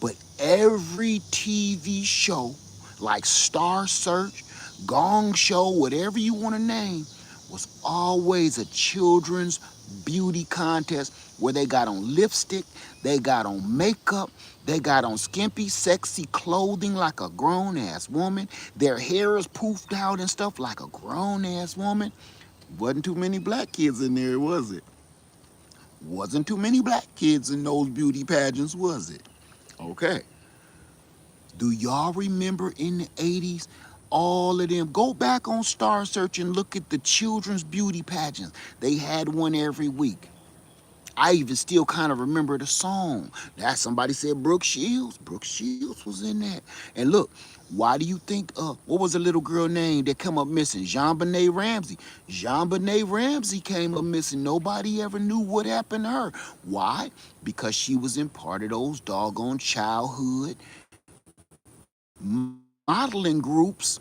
but every TV show like Star Search, Gong Show, whatever you want to name, was always a children's beauty contest where they got on lipstick, they got on makeup, they got on skimpy, sexy clothing like a grown-ass woman. Their hair is poofed out and stuff like a grown-ass woman. Wasn't too many black kids in there, was it? Wasn't too many black kids in those beauty pageants, was it? Okay. Do y'all remember in the 80s, all of them? Go back on Star Search and look at the children's beauty pageants. They had one every week. I even still kind of remember the song. That somebody said Brooke Shields. Brooke Shields was in that. And look, why do you think, what was the little girl name that come up missing? JonBenet Ramsey. JonBenet Ramsey came up missing. Nobody ever knew what happened to her. Why? Because she was in part of those doggone childhood modeling groups,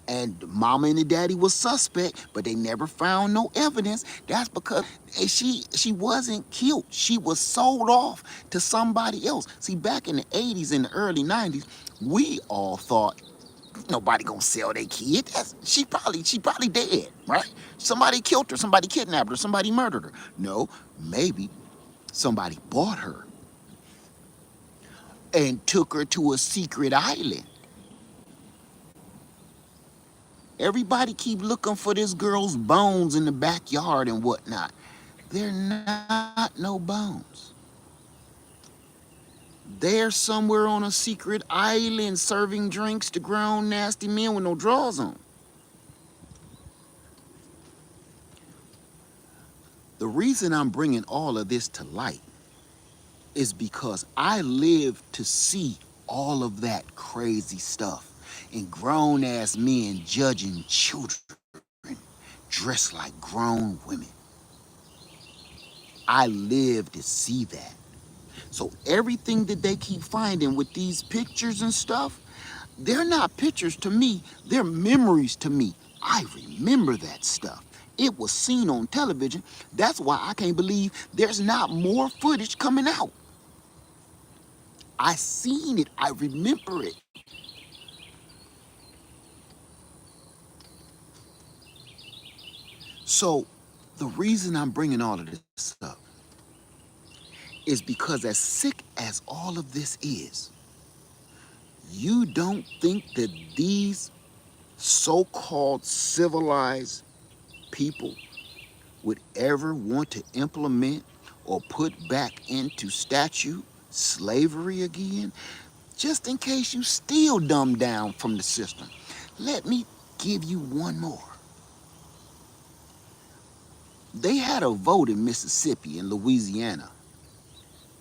and mama and the daddy was suspect, but they never found no evidence. That's because she wasn't killed. She was sold off to somebody else. See, back in the 80s and the early 90s, we all thought nobody gonna sell their kid. She probably dead, right? Somebody killed her, somebody kidnapped her, somebody murdered her. No, maybe somebody bought her and took her to a secret island. Everybody keep looking for this girl's bones in the backyard and whatnot. They're not no bones. They're somewhere on a secret island serving drinks to grown nasty men with no drawers on. The reason I'm bringing all of this to light is because I lived to see all of that crazy stuff and grown ass men judging children dressed like grown women. I lived to see that. So everything that they keep finding with these pictures and stuff, they're not pictures to me, they're memories to me. I remember that stuff. It was seen on television. That's why I can't believe there's not more footage coming out. I seen it, I remember it. So the reason I'm bringing all of this up is because as sick as all of this is, you don't think that these so-called civilized people would ever want to implement or put back into statute slavery again? Just in case you still dumb down from the system, let me give you one more. They had a vote in Mississippi and Louisiana.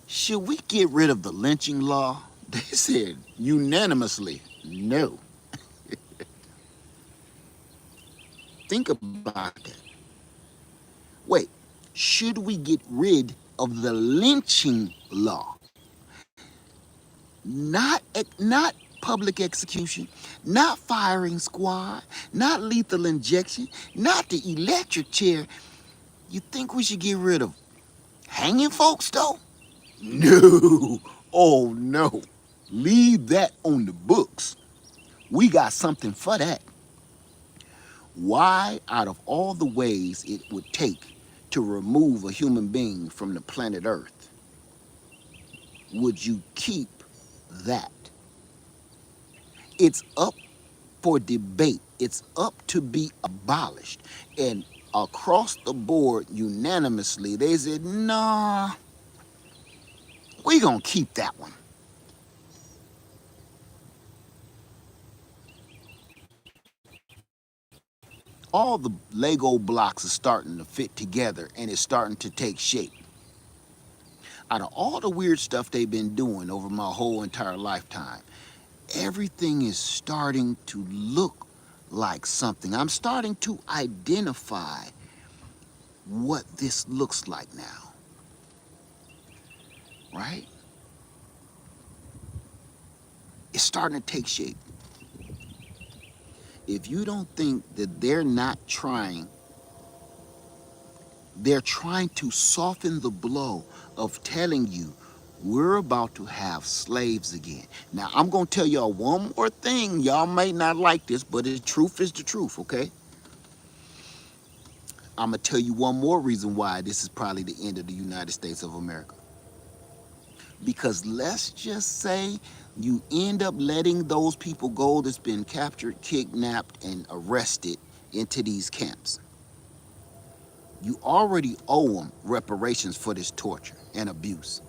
Should we get rid of the lynching law? They said unanimously, no. Think about that. Wait, should we get rid of the lynching law? Not public execution, not firing squad, not lethal injection, not the electric chair. You think we should get rid of hanging folks though? No. Oh no. Leave that on the books. We got something for that. Why, out of all the ways it would take to remove a human being from the planet Earth, would you keep that? It's up for debate. It's up to be abolished. And across the board, unanimously, they said, nah, we gonna keep that one. All the Lego blocks are starting to fit together and it's starting to take shape. Out of all the weird stuff they've been doing over my whole entire lifetime, everything is starting to look like something. I'm starting to identify what this looks like now, right? It's starting to take shape. If you don't think that they're trying to soften the blow of telling you we're about to have slaves again. Now, I'm going to tell y'all one more thing. Y'all may not like this, but the truth is the truth, okay? I'm going to tell you one more reason why this is probably the end of the United States of America. Because let's just say you end up letting those people go that's been captured, kidnapped, and arrested into these camps. You already owe them reparations for this torture and abuse.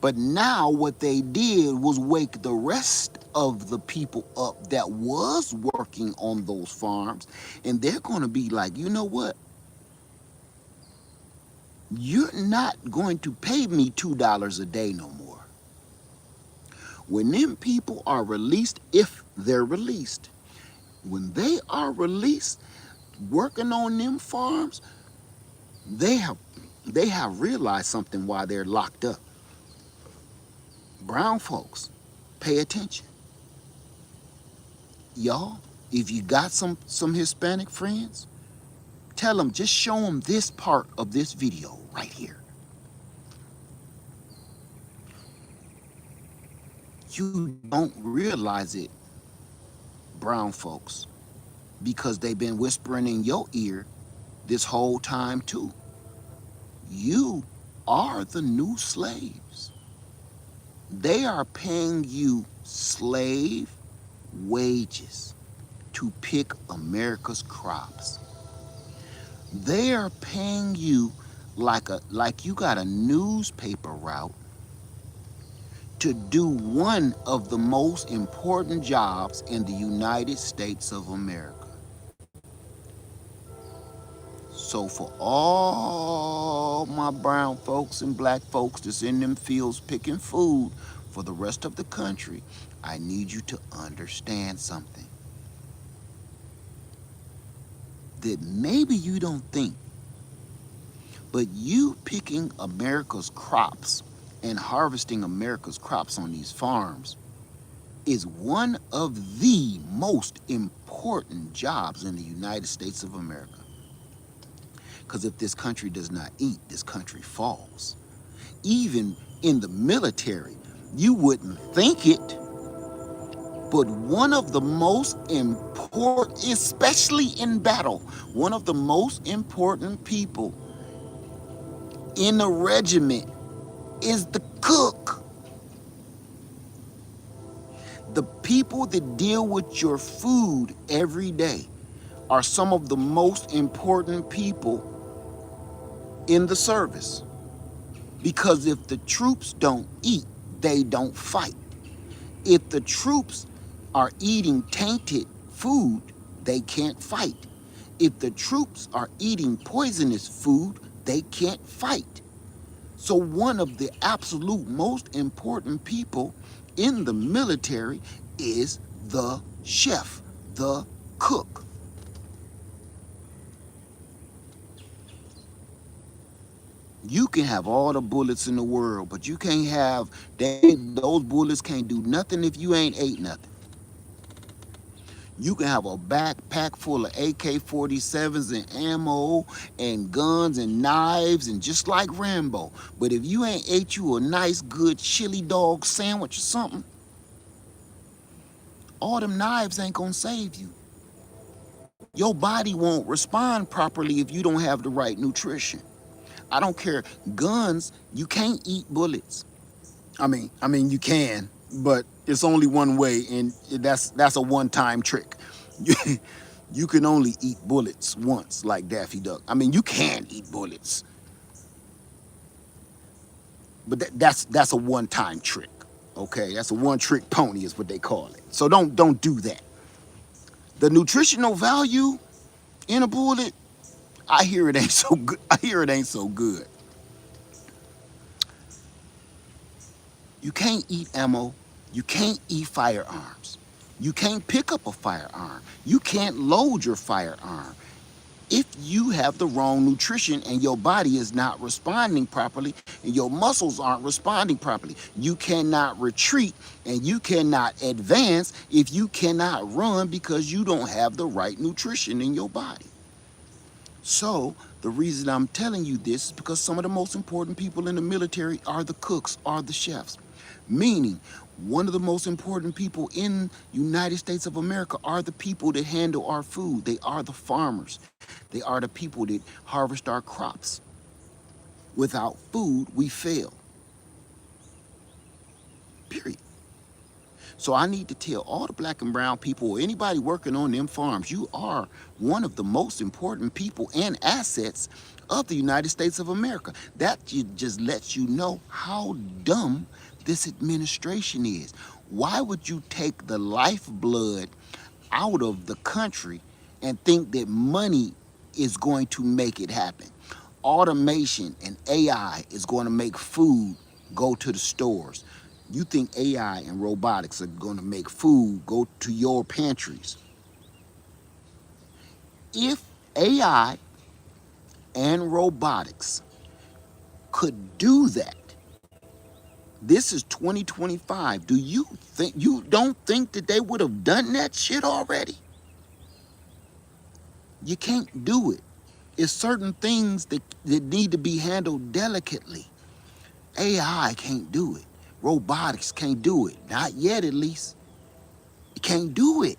But now what they did was wake the rest of the people up that was working on those farms, and they're going to be like, you know what? You're not going to pay me $2 a day no more. When them people are released, if they're released, when they are released, working on them farms, they have they have realized something while they're locked up. Brown folks, pay attention. Y'all, if you got some Hispanic friends, tell them, just show them this part of this video right here. You don't realize it, brown folks, because they've been whispering in your ear this whole time too. You are the new slaves. They are paying you slave wages to pick America's crops. They are paying you like you got a newspaper route to do one of the most important jobs in the United States of America. So for all my brown folks and black folks that's in them fields picking food for the rest of the country, I need you to understand something. That maybe you don't think, but you picking America's crops and harvesting America's crops on these farms is one of the most important jobs in the United States of America. Because if this country does not eat, this country falls. Even in the military, you wouldn't think it, but one of the most important, especially in battle, one of the most important people in a regiment is the cook. The people that deal with your food every day are some of the most important people in the service. Because if the troops don't eat, they don't fight. If the troops are eating tainted food, they can't fight. If the troops are eating poisonous food, they can't fight. So one of the absolute most important people in the military is the chef, the cook. You can have all the bullets in the world, but you can't have, those bullets can't do nothing if you ain't ate nothing. You can have a backpack full of AK-47s and ammo and guns and knives and just like Rambo. But if you ain't ate you a nice good chili dog sandwich or something, all them knives ain't gonna save you. Your body won't respond properly if you don't have the right nutrition. I don't care. Guns, you can't eat bullets. I mean, you can, but it's only one way, and that's a one-time trick. You can only eat bullets once, like Daffy Duck. I mean, you can eat bullets, but that's a one-time trick. Okay, that's a one-trick pony is what they call it. So don't do that. The nutritional value in a bullet, I hear it ain't so good. I hear it ain't so good. You can't eat ammo. You can't eat firearms. You can't pick up a firearm. You can't load your firearm. If you have the wrong nutrition and your body is not responding properly and your muscles aren't responding properly, you cannot retreat and you cannot advance if you cannot run because you don't have the right nutrition in your body. So the reason I'm telling you this is because some of the most important people in the military are the cooks, are the chefs. Meaning, one of the most important people in United States of America are the people that handle our food. They are the farmers. They are the people that harvest our crops. Without food, we fail. Period. So I need to tell all the black and brown people or anybody working on them farms, you are one of the most important people and assets of the United States of America. That just lets you know how dumb this administration is. Why would you take the lifeblood out of the country and think that money is going to make it happen? automation and AI is going to make food go to the stores. You think AI and robotics are going to make food go to your pantries. If AI and robotics could do that, this is 2025. You don't think that they would have done that shit already? You can't do it. It's certain things that need to be handled delicately. AI can't do it. Robotics can't do it. Not yet, at least. It can't do it.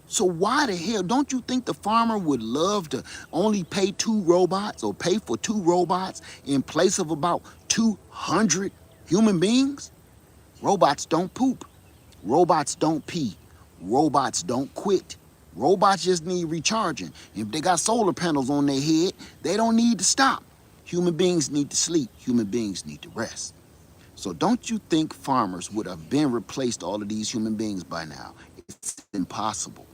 So why the hell don't you think the farmer would love to only pay 2 robots or pay for 2 robots in place of about 200 human beings? Robots don't poop. Robots don't pee. Robots don't quit. Robots just need recharging. If they got solar panels on their head, they don't need to stop. Human beings need to sleep. Human beings need to rest. So don't you think farmers would have been replaced all of these human beings by now? It's impossible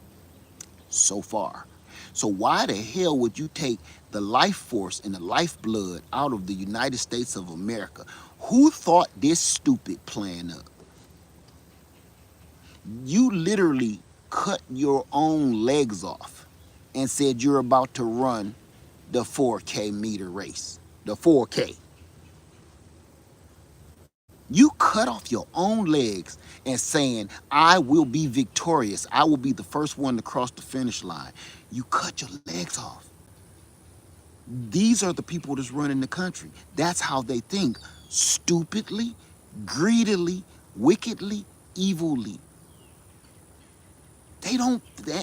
so far. So why the hell would you take the life force and the lifeblood out of the United States of America? Who thought this stupid plan up? You literally cut your own legs off and said you're about to run the 4K meter race. The 4K. You cut off your own legs and saying, I will be victorious. I will be the first one to cross the finish line. You cut your legs off. These are the people that's running the country. That's how they think. Stupidly, greedily, wickedly, evilly. They don't,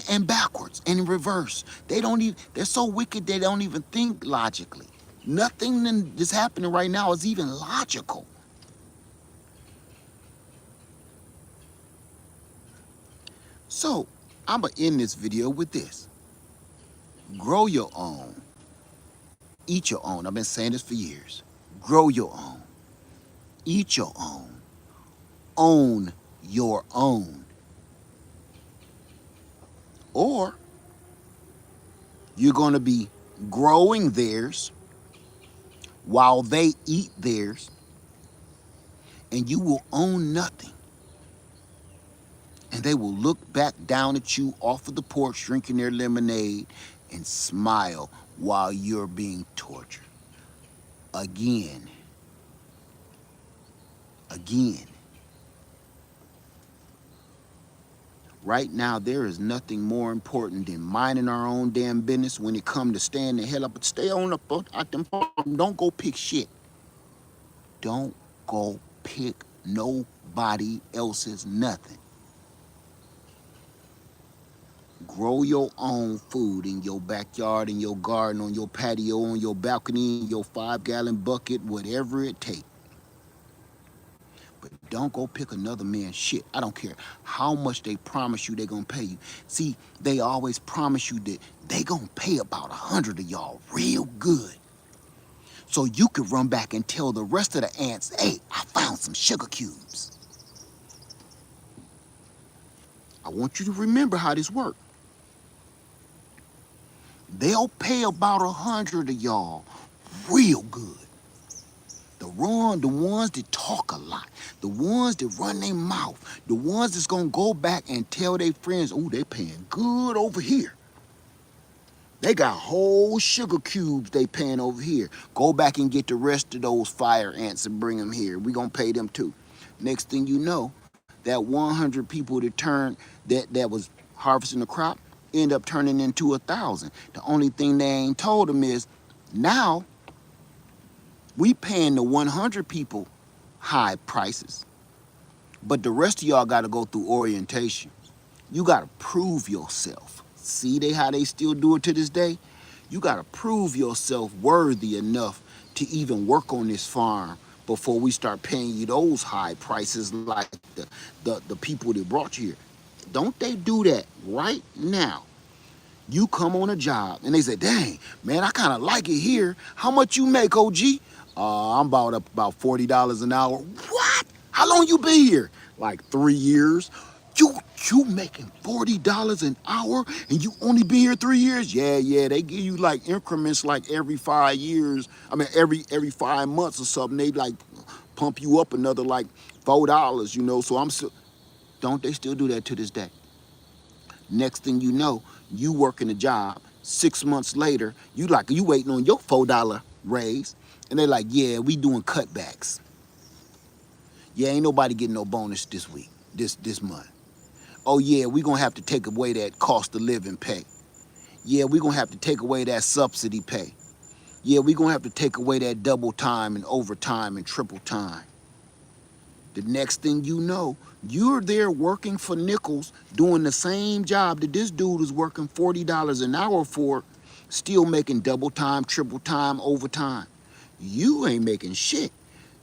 and backwards and in reverse. They don't even, they're so wicked they don't even think logically. Nothing that's happening right now is even logical. So, I'm gonna end this video with this. Grow your own. Eat your own. I've been saying this for years. Grow your own. Eat your own. Own your own. Or you're gonna be growing theirs while they eat theirs, and you will own nothing. And they will look back down at you off of the porch drinking their lemonade and smile while you're being tortured. Again. Right now, there is nothing more important than minding our own damn business when it comes to staying the hell up. But stay on up out them farm. Don't go pick shit. Don't go pick nobody else's nothing. Grow your own food in your backyard, in your garden, on your patio, on your balcony, in your 5-gallon bucket, whatever it takes. But don't go pick another man's shit. I don't care how much they promise you they're gonna pay you. See, they always promise you that they gonna pay about 100 of y'all real good. So you could run back and tell the rest of the ants, hey, I found some sugar cubes. I want you to remember how this works. They'll pay about 100 of y'all real good. The ones that talk a lot, the ones that run their mouth, the ones that's gonna go back and tell their friends, oh, they paying good over here. They got whole sugar cubes they paying over here. Go back and get the rest of those fire ants and bring them here. We gonna pay them too. Next thing you know, that 100 people that was harvesting the crop end up turning into 1,000. The only thing they ain't told them is now we paying the 100 people high prices, but the rest of y'all got to go through orientation. You got to prove yourself. See how they still do it to this day? You got to prove yourself worthy enough to even work on this farm before we start paying you those high prices like the people that brought you here. Don't they do that right now? You come on a job and they say, dang, man, I kind of like it here. How much you make, OG? I'm about $40 an hour. What? How long you been here? Like 3 years. You you making $40 an hour and you only been here 3 years? Yeah. They give you like increments like every 5 years. I mean every 5 months or something. They like pump you up another like $4, you know. So I'm still, don't they still do that to this day? Next thing you know, you working a job. 6 months later, you waiting on your $4 raise, and they like, yeah, we doing cutbacks. Yeah, ain't nobody getting no bonus this week, this month. Oh yeah, we gonna have to take away that cost of living pay. Yeah, we gonna have to take away that subsidy pay. Yeah, we gonna have to take away that double time and overtime and triple time. The next thing you know, you're there working for nickels, doing the same job that this dude is working $40 an hour for, still making double time, triple time, overtime. You ain't making shit.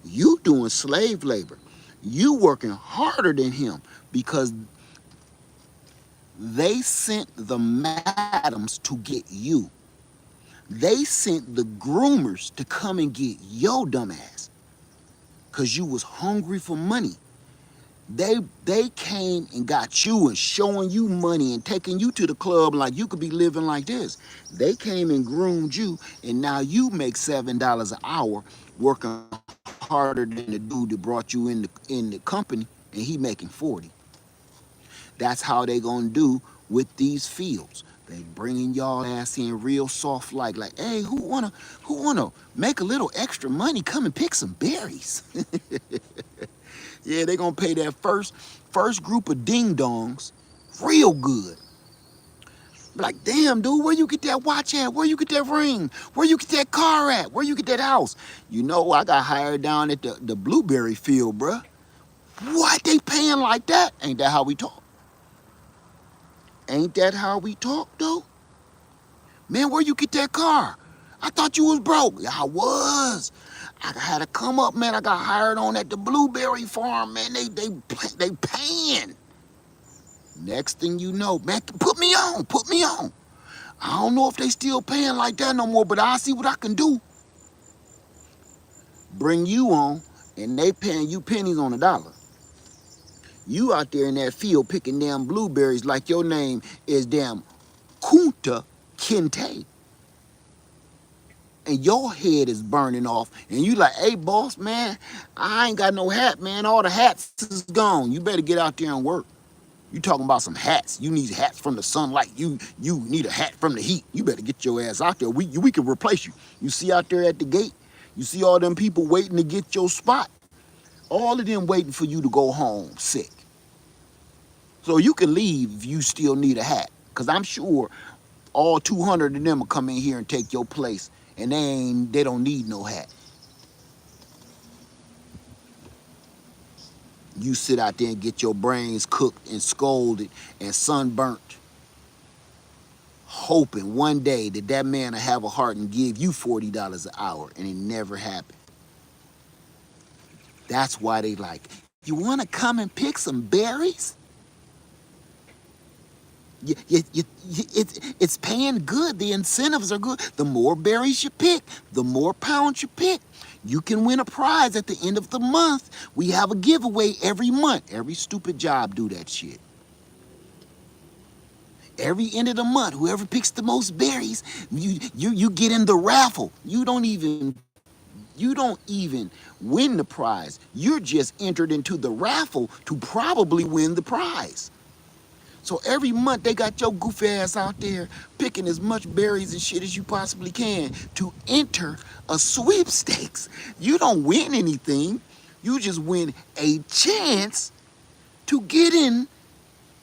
You doing slave labor. You working harder than him because they sent the madams to get you. They sent the groomers to come and get your dumb ass because you was hungry for money. They came and got you and showing you money and taking you to the club like you could be living like this. They came and groomed you, and now you make $7 an hour working harder than the dude that brought you in the company, and he making 40. That's how they gonna do with these fields. They bringing y'all ass in real soft like, hey, who wanna make a little extra money? Come and pick some berries. Yeah, they gonna pay that first group of ding dongs real good. Like, damn, dude, where you get that watch at? Where you get that ring? Where you get that car at? Where you get that house? You know, I got hired down at the blueberry field, bruh. What, they paying like that? Ain't that how we talk? Ain't that how we talk, though? Man, where you get that car? I thought you was broke. Yeah, I was. I had to come up, man. I got hired on at the blueberry farm, man. They paying. Next thing you know, man, put me on. I don't know if they still paying like that no more, but I'll see what I can do. Bring you on, and they paying you pennies on the dollar. You out there in that field picking damn blueberries like your name is damn Kunta Kinte. And your head is burning off, and you like, hey, boss, man, I ain't got no hat, man. All the hats is gone. You better get out there and work. You talking about some hats. You need hats from the sunlight. You need a hat from the heat. You better get your ass out there. We can replace you. You see out there at the gate, you see all them people waiting to get your spot. All of them waiting for you to go home sick. So you can leave if you still need a hat. Because I'm sure all 200 of them will come in here and take your place. And they don't need no hat. You sit out there and get your brains cooked and scolded and sunburnt, hoping one day that man will have a heart and give you $40 an hour, and it never happened. That's why they like, you want to come and pick some berries? It's paying good. The incentives are good. The more berries you pick, the more pounds you pick. You can win a prize at the end of the month. We have a giveaway every month. Every stupid job do that shit. Every end of the month, whoever picks the most berries, you get in the raffle. You don't even win the prize. You're just entered into the raffle to probably win the prize. So every month they got your goofy ass out there picking as much berries and shit as you possibly can to enter a sweepstakes. You don't win anything. You just win a chance to get in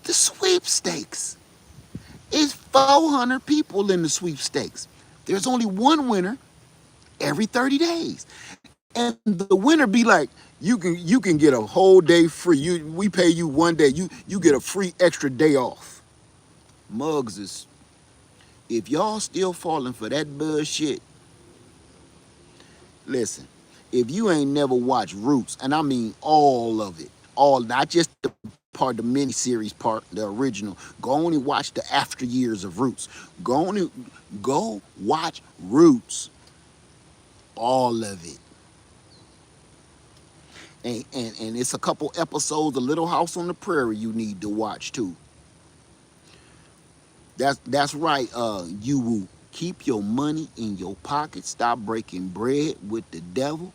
the sweepstakes. It's 400 people in the sweepstakes. There's only one winner every 30 days. And the winner be like, you can get a whole day free. We pay you one day. You get a free extra day off. Mugs is, if y'all still falling for that bullshit, listen, if you ain't never watched Roots, and I mean all of it, all, not just the part, the mini-series part, the original, go on and watch the after years of Roots. Go watch Roots. All of it. And it's a couple episodes of Little House on the Prairie you need to watch too. That's right, you will keep your money in your pocket. Stop breaking bread with the devil.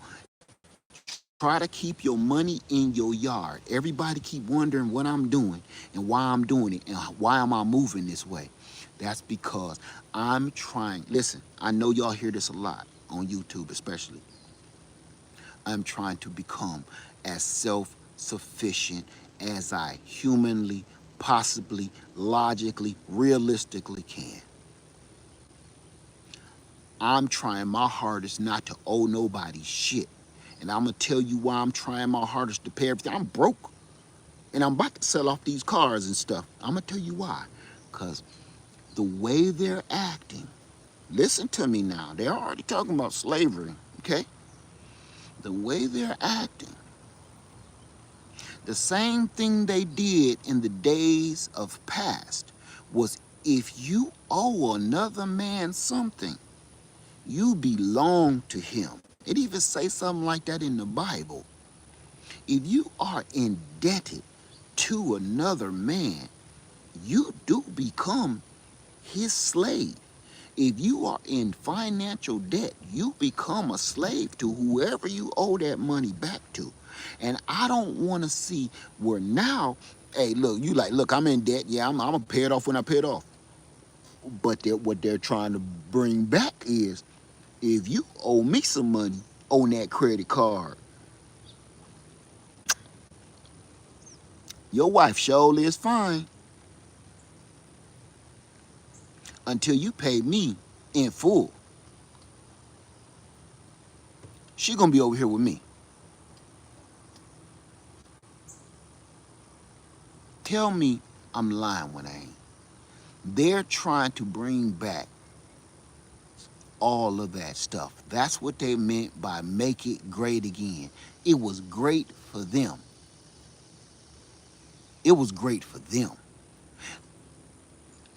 Try to keep your money in your yard. Everybody keep wondering what I'm doing and why I'm doing it and why am I moving this way. That's because I'm trying. Listen, I know y'all hear this a lot on YouTube especially. I'm trying to become as self-sufficient as I humanly, possibly, logically, realistically can. I'm trying my hardest not to owe nobody shit. And I'm going to tell you why I'm trying my hardest to pay everything. I'm broke. And I'm about to sell off these cars and stuff. I'm going to tell you why. Because the way they're acting, listen to me now. They're already talking about slavery, okay? The way they're acting, the same thing they did in the days of past was if you owe another man something, you belong to him. It even says something like that in the Bible. If you are indebted to another man, you do become his slave. If you are in financial debt, you become a slave to whoever you owe that money back to. And I don't want to see where now, hey, look, you like, look, I'm in debt. Yeah, I'm going to pay it off when I pay it off. But what they're trying to bring back is, if you owe me some money on that credit card, your wife surely is fine until you pay me in full. She gonna be over here with me. Tell me I'm lying when I ain't. They're trying to bring back all of that stuff. That's what they meant by make it great again. It was great for them. It was great for them.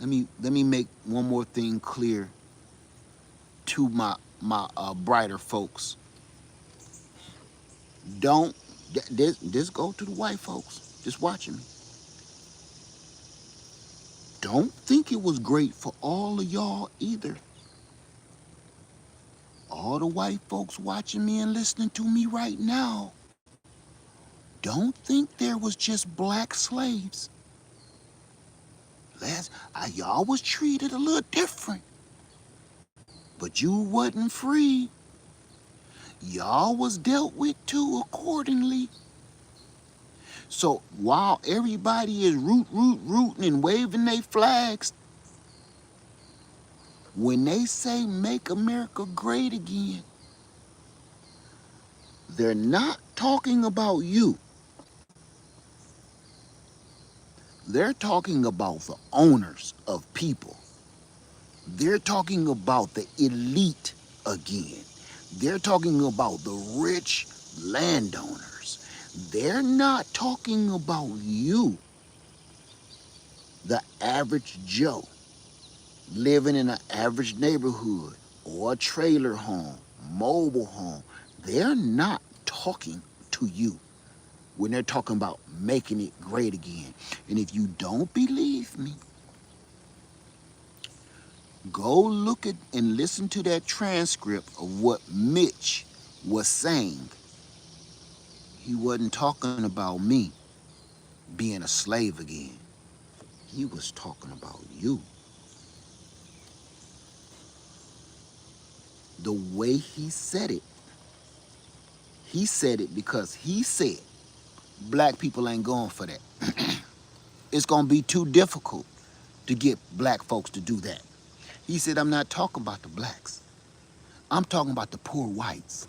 Let me make one more thing clear to my brighter folks. Don't this go to the white folks just watching me. Don't think it was great for all of y'all either. All the white folks watching me and listening to me right now, don't think there was just black slaves. Y'all was treated a little different, but you wasn't free. Y'all was dealt with too accordingly. So while everybody is rooting and waving their flags, when they say make America great again, they're not talking about you. They're talking about the owners of people. They're talking about the elite again. They're talking about the rich landowners. They're not talking about you, the average Joe, living in an average neighborhood or a trailer home, mobile home. They're not talking to you when they're talking about making it great again. And if you don't believe me, go look at and listen to that transcript of what Mitch was saying. He wasn't talking about me being a slave again. He was talking about you. The way he said it because he said black people ain't going for that. It's going to be too difficult to get black folks to do that. He said, I'm not talking about the blacks. I'm talking about the poor whites.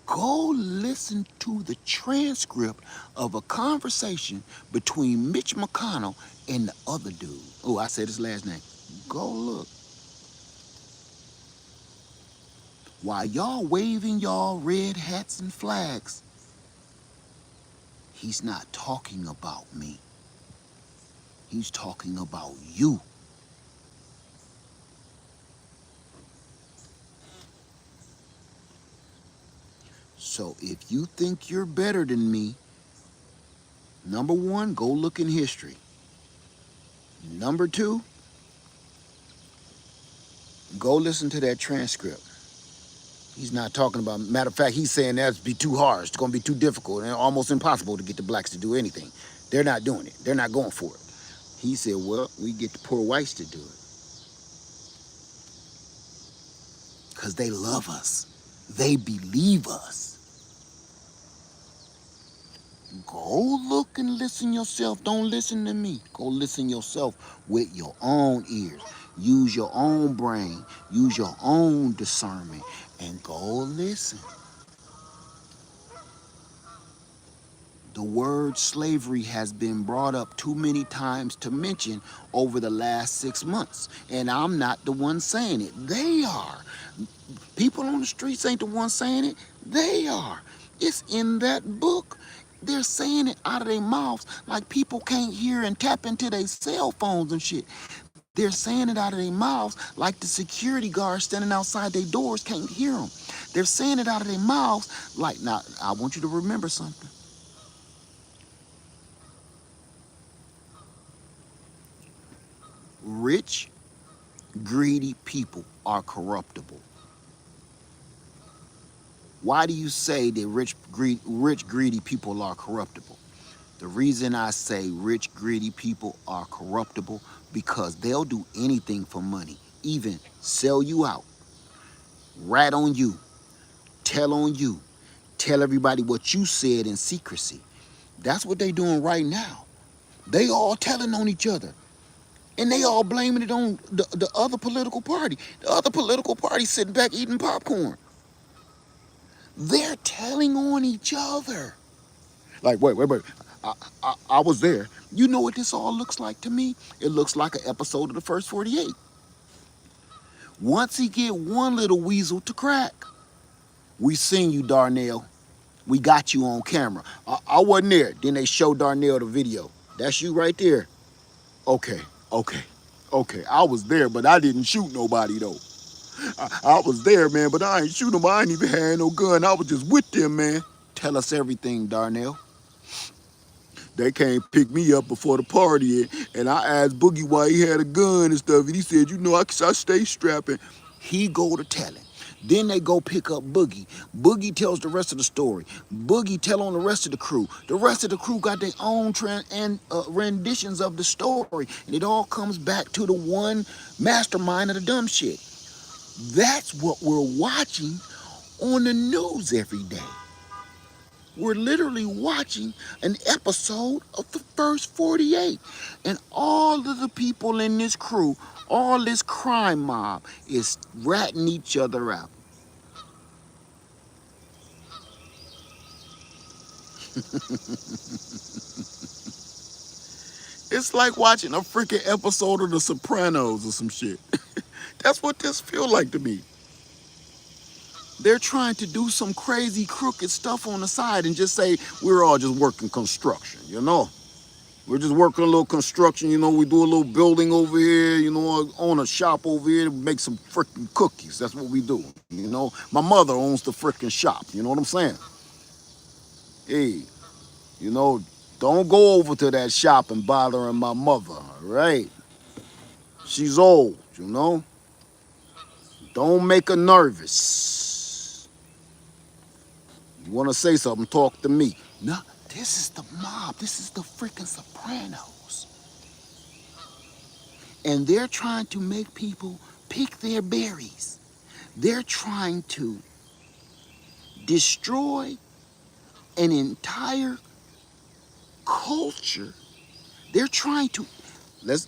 Go listen to the transcript of a conversation between Mitch McConnell and the other dude. Oh, I said his last name. Go look. While y'all waving y'all red hats and flags, he's not talking about me. He's talking about you. So if you think you're better than me, number one, go look in history. Number two, go listen to that transcript. He's not talking about, matter of fact, he's saying that'd be too hard. It's going to be too difficult and almost impossible to get the blacks to do anything. They're not doing it. They're not going for it. He said, well, we get the poor whites to do it because they love us. They believe us. Go look and listen yourself. Don't listen to me. Go listen yourself with your own ears. Use your own brain. Use your own discernment and go listen. The word slavery has been brought up too many times to mention over the last 6 months. And I'm not the one saying it. They are. People on the streets ain't the ones saying it. They are. It's in that book. They're saying it out of their mouths like people can't hear and tap into their cell phones and shit. They're saying it out of their mouths like the security guards standing outside their doors can't hear them. They're saying it out of their mouths like, now, I want you to remember something. Rich, greedy people are corruptible. Why do you say that rich, greedy people are corruptible? The reason I say rich, greedy people are corruptible because they'll do anything for money, even sell you out, rat on you, tell everybody what you said in secrecy. That's what they doing right now. They all telling on each other. And they all blaming it on the other political party. The other political party sitting back eating popcorn. They're telling on each other. Like, wait. I was there. You know what this all looks like to me? It looks like an episode of the first 48. Once he get one little weasel to crack, we seen you, Darnell. We got you on camera. I wasn't there. Then they show Darnell the video. That's you right there. Okay. I was there, but I didn't shoot nobody though. I was there, man, but I ain't shoot them. I ain't even had no gun. I was just with them, man. Tell us everything, Darnell. They came pick me up before the party, and I asked Boogie why he had a gun and stuff, and he said, you know, I stay strapping. He go to telling. Then they go pick up Boogie. Boogie tells the rest of the story. Boogie tell on the rest of the crew. The rest of the crew got their own renditions of the story, and it all comes back to the one mastermind of the dumb shit. That's what we're watching on the news every day. We're literally watching an episode of the first 48. And all of the people in this crew, all this crime mob is ratting each other out. It's like watching a freaking episode of The Sopranos or some shit. That's what this feel like to me. They're trying to do some crazy crooked stuff on the side and just say, we're all just working construction, you know? We're just working a little construction, you know, we do a little building over here, you know, own a shop over here to make some freaking cookies. That's what we do, you know? My mother owns the freaking shop, you know what I'm saying? Hey, you know, don't go over to that shop and bothering my mother, all right? She's old, you know? Don't make her nervous. You want to say something, talk to me. No, this is the mob. This is the freaking Sopranos. And they're trying to make people pick their berries. They're trying to destroy an entire culture. They're trying to let's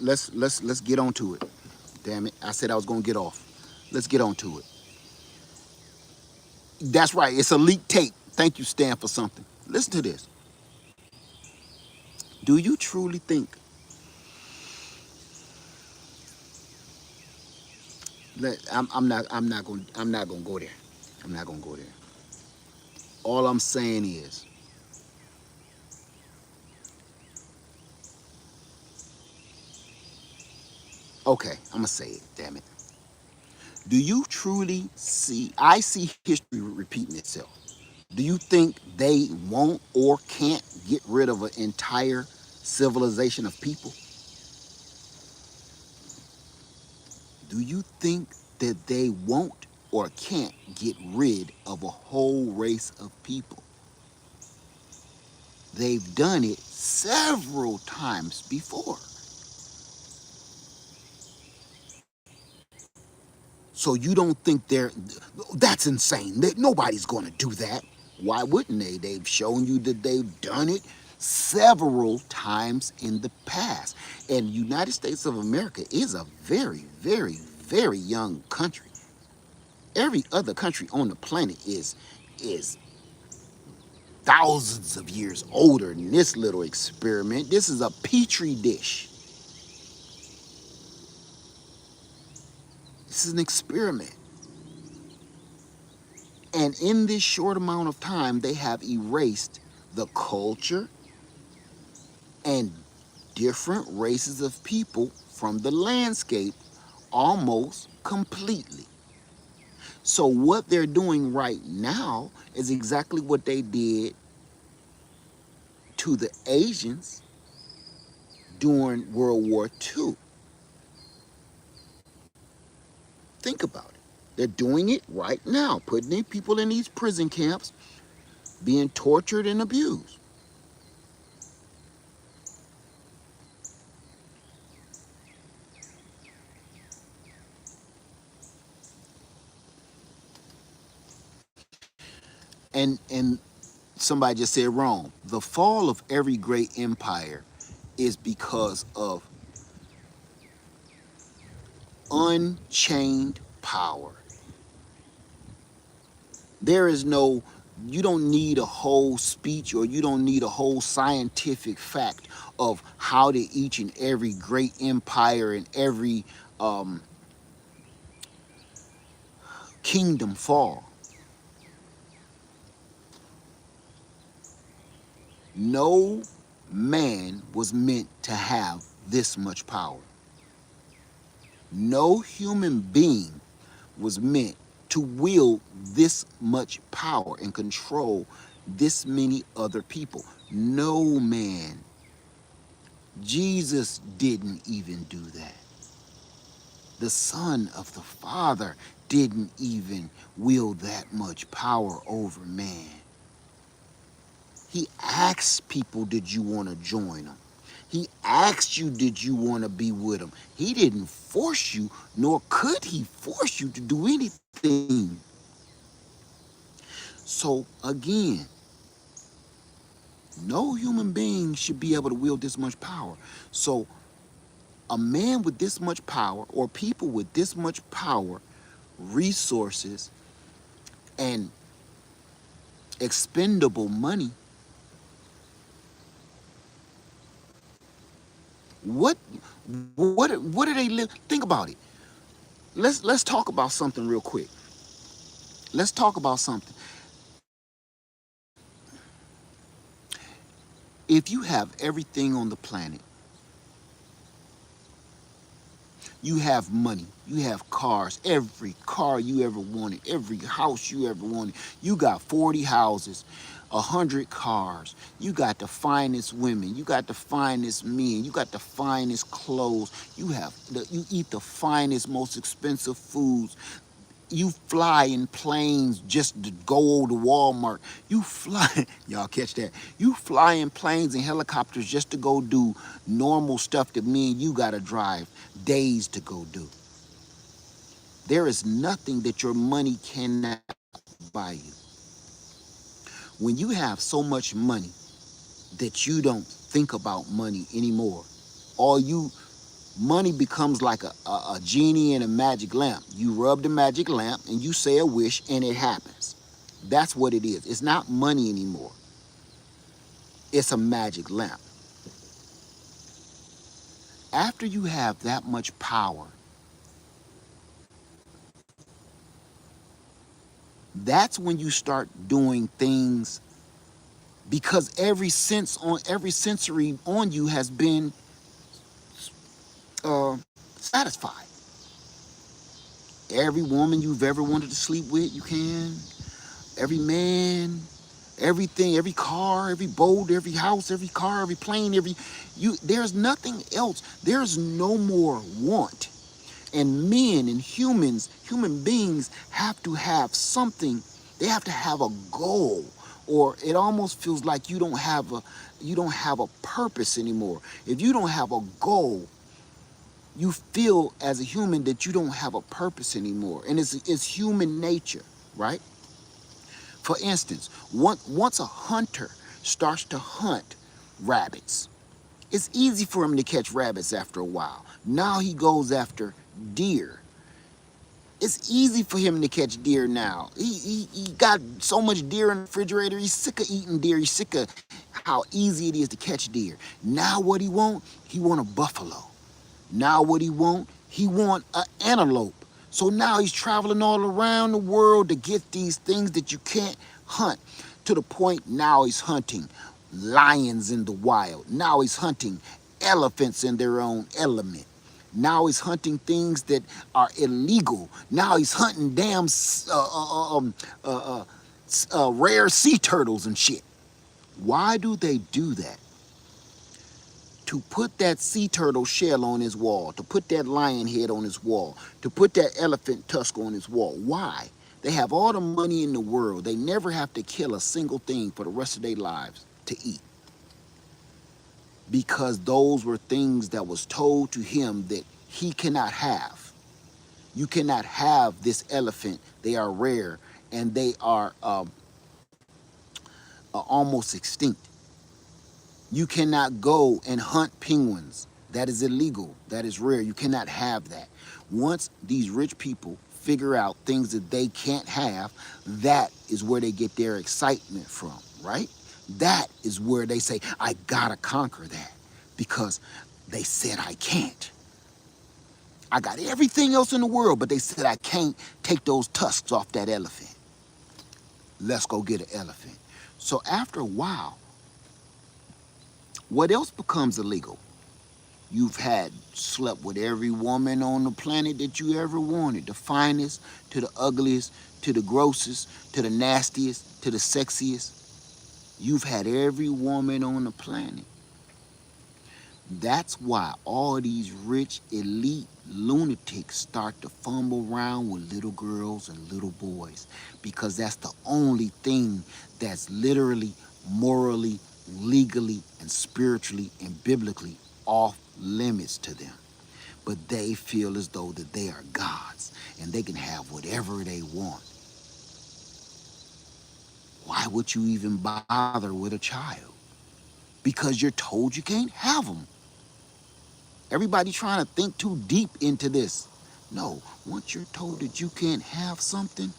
get on to it. Damn it. I said I was gonna get off. Let's get on to it. That's right, it's a leaked tape. Thank you, Stan, for something. Listen to this. Do you truly think I'm not gonna go there. I'm not gonna go there. All I'm saying is, okay, I'm gonna say it, damn it. Do you truly see, I see history repeating itself. Do you think they won't or can't get rid of an entire civilization of people? Do you think that they won't or can't get rid of a whole race of people? They've done it several times before. So you don't think that's insane. Nobody's going to do that. Why wouldn't they? They've shown you that they've done it several times in the past. And United States of America is a very, very, very young country. Every other country on the planet is thousands of years older than this little experiment. This is a petri dish. This is an experiment. And in this short amount of time, they have erased the culture and different races of people from the landscape almost completely. So what they're doing right now is exactly what they did to the Asians during World War II. Think about it. They're doing it right now, putting people in these prison camps, being tortured and abused. And somebody just said wrong. The fall of every great empire is because of unchained power. There is no, you don't need a whole speech or you don't need a whole scientific fact of how did each and every great empire and every kingdom fall. No man was meant to have this much power. No human being was meant to wield this much power and control this many other people. No man. Jesus didn't even do that. The Son of the Father didn't even wield that much power over man. He asked people, did you want to join him? He asked you, did you want to be with him? He didn't force you, nor could he force you to do anything. So again, no human being should be able to wield this much power. So a man with this much power, or people with this much power, resources, and expendable money, what do they live? Think about it. Let's talk about something real quick. Let's talk about something. If you have everything on the planet, you have money, you have cars, every car you ever wanted, every house you ever wanted. You got 40 houses, 100 cars. You got the finest women, you got the finest men, you got the finest clothes. You eat the finest, most expensive foods. You fly in planes just to go to Walmart. You fly, y'all catch that? You fly in planes and helicopters just to go do normal stuff that me and you gotta drive days to go do. There is nothing that your money cannot buy you. When you have so much money that you don't think about money anymore, money becomes like a genie in a magic lamp. You rub the magic lamp and you say a wish and it happens. That's what it is. It's not money anymore. It's a magic lamp. After you have that much power, that's when you start doing things, because every sensory on you has been satisfied. Every woman you've ever wanted to sleep with, you can. Every man Everything, every car, every boat, every house, every car, every plane, there's nothing else. There's no more want. And men and human beings have to have something. They have to have a goal, or it almost feels like you don't have a purpose anymore. If you don't have a goal, you feel as a human that you don't have a purpose anymore. And it's human nature, right? For instance, once a hunter starts to hunt rabbits, it's easy for him to catch rabbits after a while. Now he goes after deer. It's easy for him to catch deer now. He got so much deer in the refrigerator. He's sick of eating deer. He's sick of how easy it is to catch deer. Now what he want? He want a buffalo. Now what he want? He want an antelope. So now he's traveling all around the world to get these things that you can't hunt. To the point now he's hunting lions in the wild. Now he's hunting elephants in their own element. Now he's hunting things that are illegal. Now he's hunting damn rare sea turtles and shit. Why do they do that? To put that sea turtle shell on his wall, to put that lion head on his wall, to put that elephant tusk on his wall. Why? They have all the money in the world. They never have to kill a single thing for the rest of their lives to eat. Because those were things that was told to him that he cannot have. You cannot have this elephant. They are rare and they are almost extinct. You cannot go and hunt penguins. That is illegal. That is rare. You cannot have that. Once these rich people figure out things that they can't have, that is where they get their excitement from, right? That is where they say, I gotta conquer that because they said I can't. I got everything else in the world, but they said I can't take those tusks off that elephant. Let's go get an elephant. So after a while, what else becomes illegal? You've slept with every woman on the planet that you ever wanted, the finest to the ugliest, to the grossest, to the nastiest, to the sexiest. You've had every woman on the planet. That's why all these rich, elite lunatics start to fumble around with little girls and little boys, because that's the only thing that's literally, morally, legally, and spiritually and biblically off limits to them. But they feel as though that they are gods and they can have whatever they want. Why would you even bother with a child? Because you're told you can't have them. Everybody trying to think too deep into this. No, once you're told that you can't have something,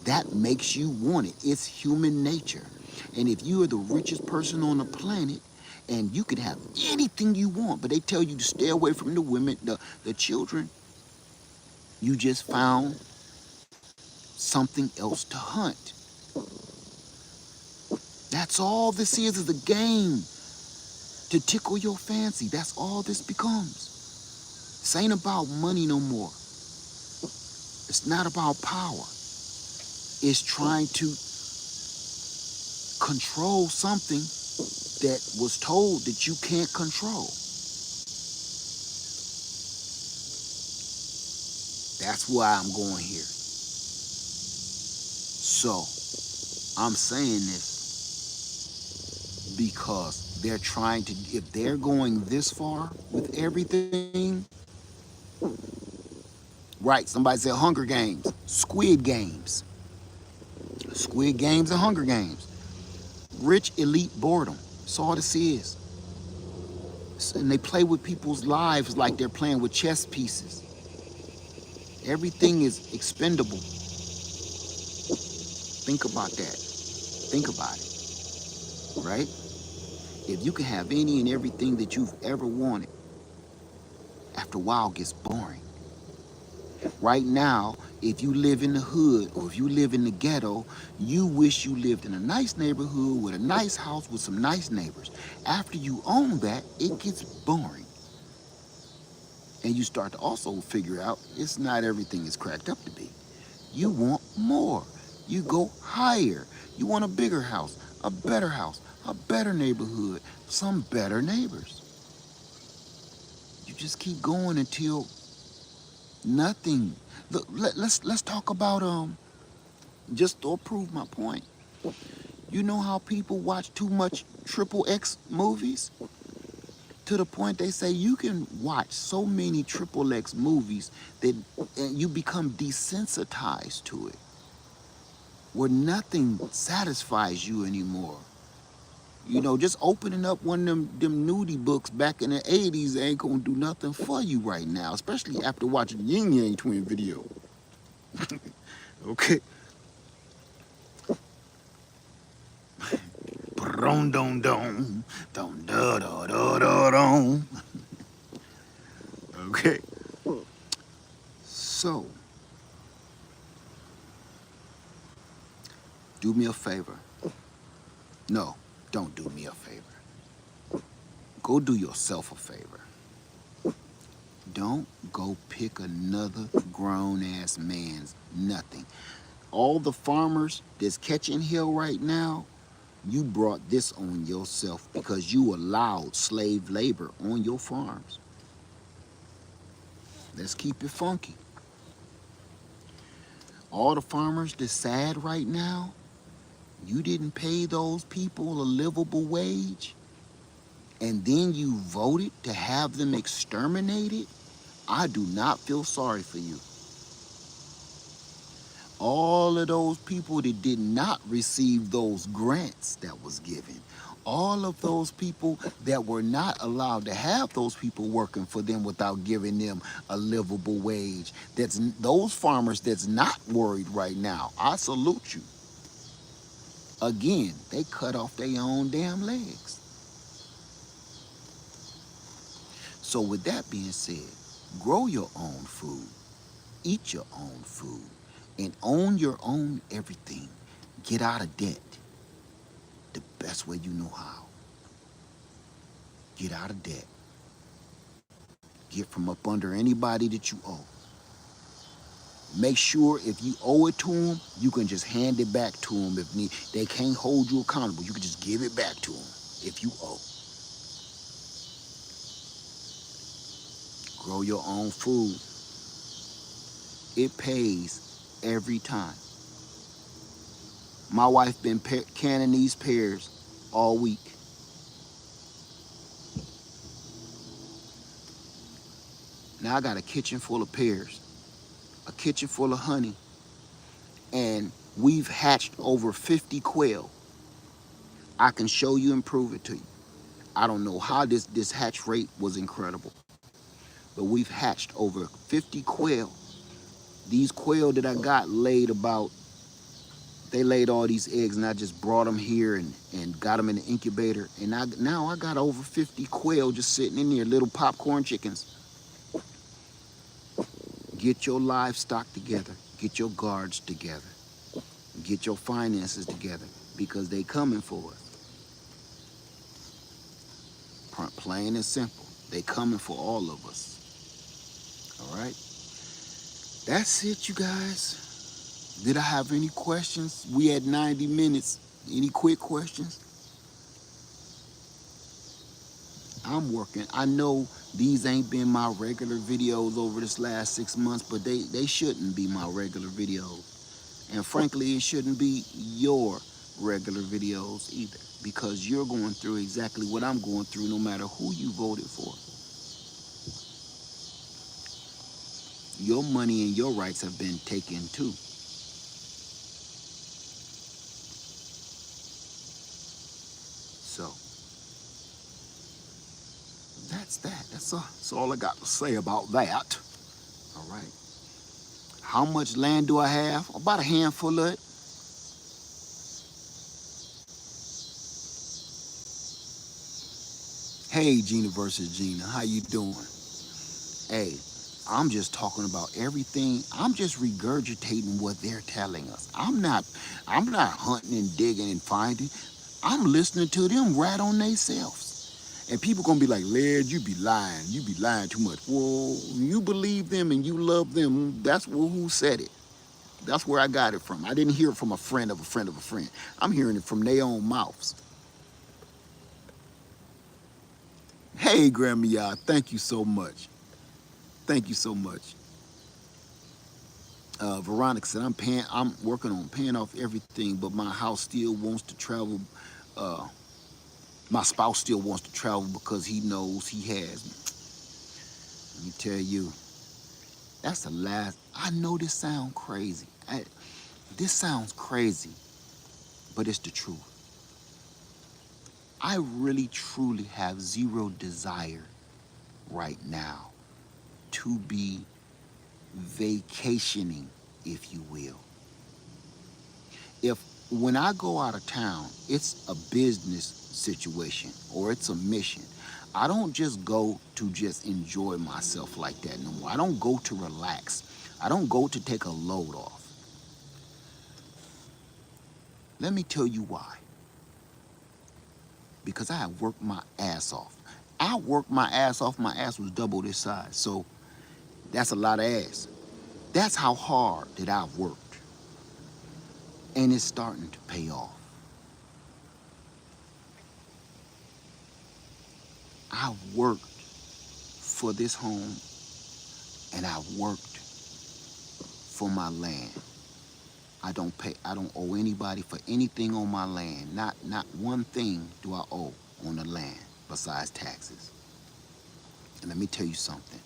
that makes you want it. It's human nature. And if you are the richest person on the planet and you can have anything you want, but they tell you to stay away from the women, the children, you just found something else to hunt. That's all this is a game to tickle your fancy. That's all this becomes. This ain't about money no more. It's not about power. It's trying to control something that was told that you can't control. That's why I'm going here. So, I'm saying this because they're trying to, if they're going this far with everything, right, somebody said Hunger Games, Squid Games. Squid Games and Hunger Games. Rich, elite boredom. That's all this is. And they play with people's lives like they're playing with chess pieces. Everything is expendable. Think about that. Think about it, right? If you can have any and everything that you've ever wanted, after a while it gets boring. Right now, if you live in the hood or if you live in the ghetto, you wish you lived in a nice neighborhood with a nice house with some nice neighbors. After you own that, it gets boring. And you start to also figure out it's not everything it's cracked up to be. You want more. You go higher. You want a bigger house, a better house, a better neighborhood, some better neighbors. You just keep going until nothing. Look, let's talk about just to prove my point. You know how people watch too much triple X movies? To the point they say you can watch so many triple X movies that you become desensitized to it, where nothing satisfies you anymore. You know, just opening up one of them nudie books back in the 80s ain't gonna do nothing for you right now, especially after watching Yin Yang Twin video. Okay? Don don don don da da da da don. Okay? So, do me a favor. No, don't do me a favor. Go do yourself a favor. Don't go pick another grown-ass man's nothing. All the farmers that's catching hell right now, you brought this on yourself because you allowed slave labor on your farms. Let's keep it funky. All the farmers that's sad right now, you didn't pay those people a livable wage, and then you voted to have them exterminated. I do not feel sorry for you. All of those people that did not receive those grants that was given, all of those people that were not allowed to have those people working for them without giving them a livable wage, that's those farmers that's not worried right now, I salute you. Again, they cut off their own damn legs. So with that being said, grow your own food, eat your own food, and own your own everything. Get out of debt the best way you know how. Get out of debt. Get from up under anybody that you owe. Make sure if you owe it to them, you can just hand it back to them if need. They can't hold you accountable. You can just give it back to them if you owe. Grow your own food. It pays every time. My wife been canning these pears all week. Now I got a kitchen full of pears, a kitchen full of honey, and we've hatched over 50 quail. I can show you and prove it to you. I don't know how this hatch rate was incredible, but we've hatched over 50 quail. These quail that I got they laid all these eggs, and I just brought them here and got them in the incubator. And now I got over 50 quail just sitting in there, little popcorn chickens. Get your livestock together. Get your guards together. Get your finances together, because they coming for us. Plain and simple. They coming for all of us. All right? That's it, you guys. Did I have any questions? We had 90 minutes. Any quick questions? I'm working. I know these ain't been my regular videos over this last 6 months, but they shouldn't be my regular videos. And frankly, it shouldn't be your regular videos either, because you're going through exactly what I'm going through no matter who you voted for. Your money and your rights have been taken too. So, that's that. That's all I got to say about that. All right. How much land do I have? About a handful of it. Hey, Gina versus Gina, how you doing? Hey, I'm just talking about everything. I'm just regurgitating what they're telling us. I'm not hunting and digging and finding. I'm listening to them right on themselves. And people gonna be like, Laird, you be lying. You be lying too much. Well, you believe them and you love them. That's who said it. That's where I got it from. I didn't hear it from a friend of a friend of a friend. I'm hearing it from their own mouths. Hey, Grandma, thank you so much. Thank you so much. Veronica said, I'm working on paying off everything, but my house still wants to travel. Uh, my spouse still wants to travel because he knows he has me. Let me tell you, that's the last. I know this sounds crazy. This sounds crazy, but it's the truth. I really, truly have zero desire right now to be vacationing, if you will. If when I go out of town, it's a business situation or it's a mission. I don't just go to just enjoy myself like that no more. I don't go to relax. I don't go to take a load off. Let me tell you why. Because I have worked my ass off. I worked my ass off. My ass was double this size. So that's a lot of ass. That's how hard that I've worked. And it's starting to pay off. I've worked for this home and I've worked for my land. I don't owe anybody for anything on my land. Not one thing do I owe on the land besides taxes. And let me tell you something.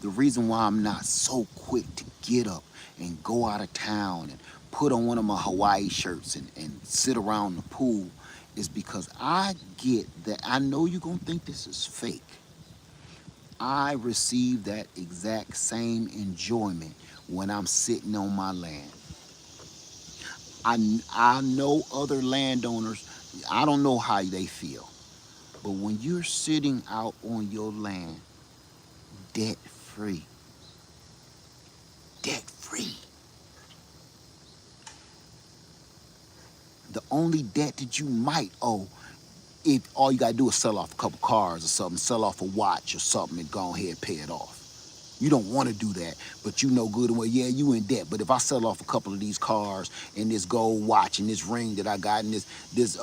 The reason why I'm not so quick to get up and go out of town and put on one of my Hawaii shirts and sit around the pool is because I get that. I know you're going to think this is fake. I receive that exact same enjoyment when I'm sitting on my land. I know other landowners, I don't know how they feel, but when you're sitting out on your land, debt free, the only debt that you might owe, if all you gotta do is sell off a couple cars or something, sell off a watch or something and go ahead and pay it off. You don't want to do that, but you know good and well, yeah, you in debt. But if I sell off a couple of these cars and this gold watch and this ring that I got and this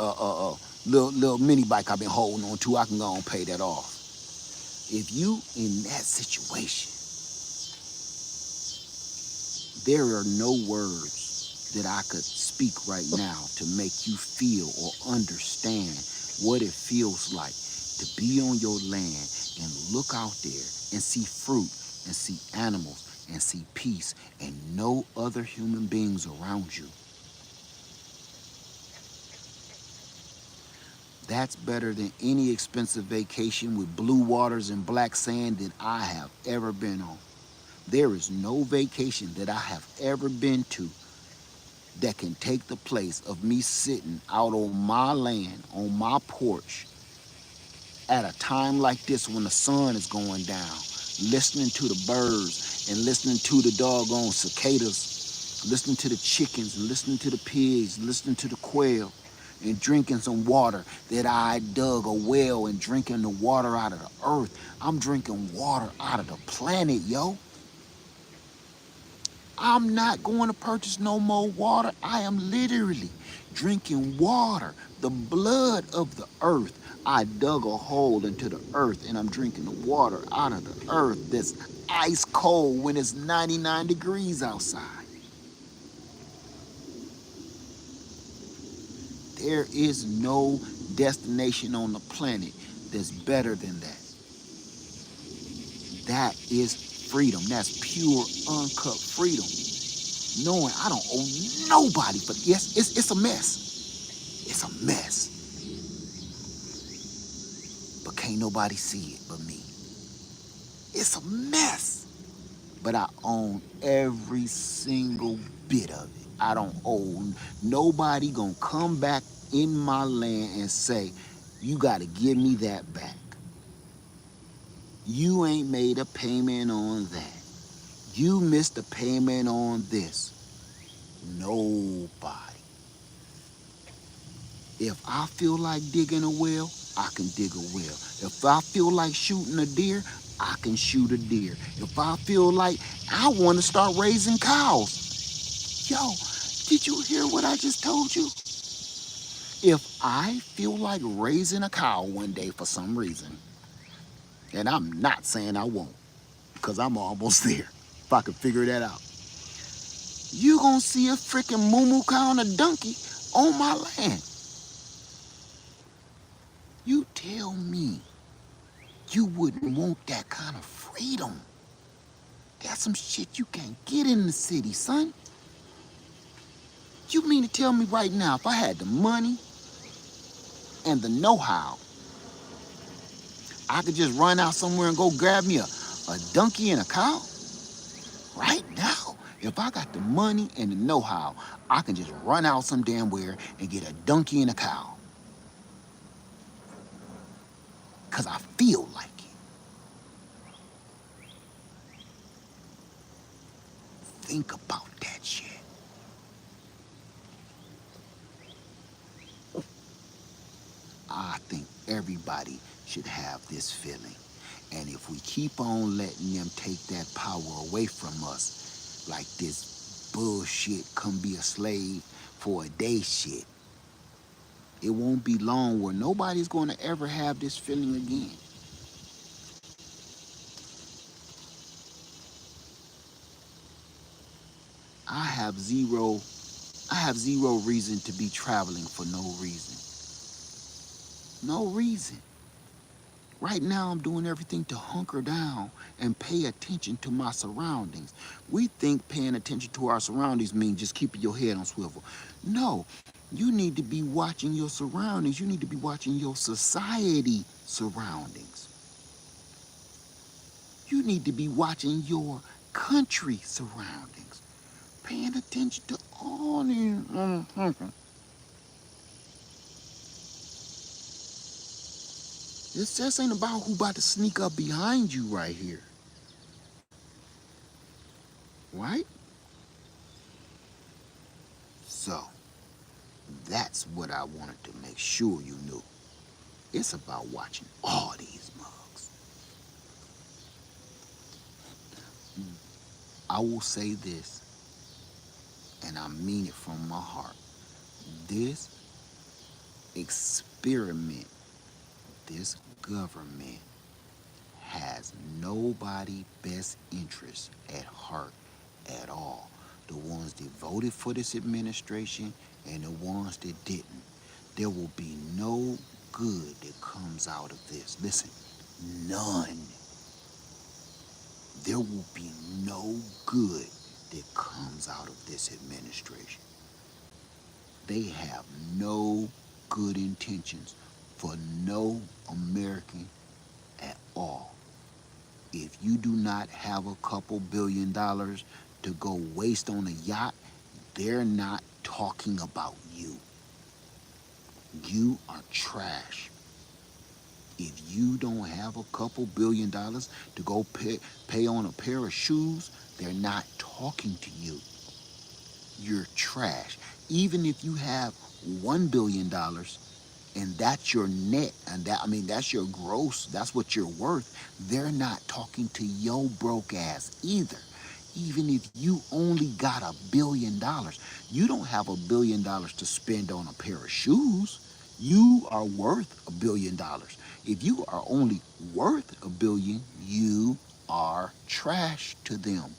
little mini bike I've been holding on to, I can go and pay that off. If you in that situation, there are no words that I could speak right now to make you feel or understand what it feels like to be on your land and look out there and see fruit and see animals and see peace and no other human beings around you. That's better than any expensive vacation with blue waters and black sand that I have ever been on. There is no vacation that I have ever been to that can take the place of me sitting out on my land, on my porch, at a time like this when the sun is going down, listening to the birds and listening to the doggone cicadas, listening to the chickens and listening to the pigs, listening to the quail, and drinking some water that I dug a well and drinking the water out of the earth. I'm drinking water out of the planet, yo. I'm not going to purchase no more water. I am literally drinking water, the blood of the earth. I dug a hole into the earth and I'm drinking the water out of the earth that's ice cold when it's 99 degrees outside. There is no destination on the planet that's better than that. That is freedom. That's pure, uncut freedom. Knowing I don't owe nobody, but yes, it's a mess. It's a mess. But can't nobody see it but me. It's a mess. But I own every single bit of it. I don't owe nobody gonna come back in my land and say, you gotta give me that back. You ain't made a payment on that. You missed a payment on this. Nobody. If I feel like digging a well, I can dig a well. If I feel like shooting a deer, I can shoot a deer. If I feel like I want to start raising cows, Yo, did you hear what I just told you? If I feel like raising a cow one day for some reason, and I'm not saying I won't, because I'm almost there, if I could figure that out, you gonna see a freaking moo cow and a donkey on my land. You tell me you wouldn't want that kind of freedom. That's some shit you can't get in the city, son. You mean to tell me right now, if I had the money and the know-how, I could just run out somewhere and go grab me a donkey and a cow? Right now, if I got the money and the know-how, I can just run out some damn where and get a donkey and a cow. Because I feel like it. Think about that shit. I think everybody should have this feeling. And if we keep on letting them take that power away from us, like this bullshit come be a slave for a day shit, it won't be long where nobody's going to ever have this feeling again. I have zero reason to be traveling for no reason. No reason. Right now, I'm doing everything to hunker down and pay attention to my surroundings. We think paying attention to our surroundings means just keeping your head on swivel. No, you need to be watching your surroundings. You need to be watching your society surroundings. You need to be watching your country surroundings. Paying attention to all these. This just ain't about who about to sneak up behind you right here. Right? So, that's what I wanted to make sure you knew. It's about watching all these mugs. I will say this, and I mean it from my heart. This experiment, this government has nobody best interest at heart at all. The ones that voted for this administration and the ones that didn't. There will be no good that comes out of this. Listen, none. There will be no good that comes out of this administration. They have no good intentions for no American at all. If you do not have a couple $1 billion to go waste on a yacht, they're not talking about you. You are trash. If you don't have a couple $1 billion to go pay on a pair of shoes, they're not talking to you. You're trash. Even if you have $1 billion and that's your net, and that's your gross, that's what you're worth, they're not talking to your broke ass either. Even if you only got $1 billion, you don't have $1 billion to spend on a pair of shoes. You are worth $1 billion. If you are only worth $1 billion, you are trash to them.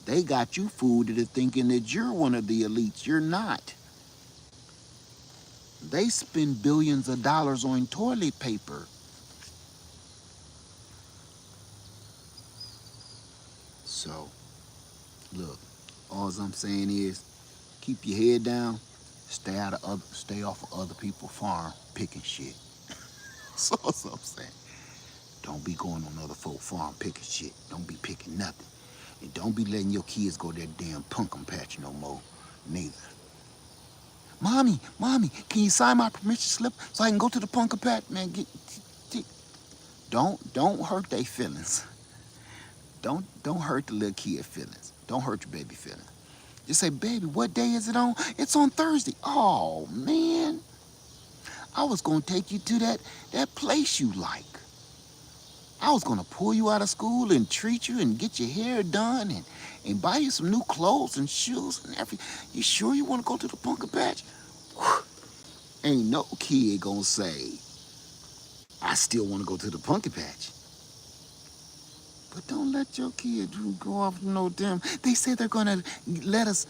They got you fooled into thinking that you're one of the elites. You're not. They spend billions of dollars on toilet paper. So, look, all I'm saying is keep your head down, stay off of other people's farm picking shit. So that's what I'm saying. Don't be going on other folk farm picking shit. Don't be picking nothing. And don't be letting your kids go to that damn pumpkin patch no more, neither. Mommy, can you sign my permission slip so I can go to the pumpkin patch? Man, don't hurt their feelings. Don't hurt the little kid feelings. Don't hurt your baby feelings. Just say, baby, what day is it on? It's on Thursday. Oh, man. I was going to take you to that place you like. I was gonna pull you out of school and treat you and get your hair done and buy you some new clothes and shoes and everything. You sure you wanna go to the pumpkin patch? Whew. Ain't no kid gonna say, I still wanna go to the pumpkin patch. But don't let your kid go off no damn. They say they're gonna let us.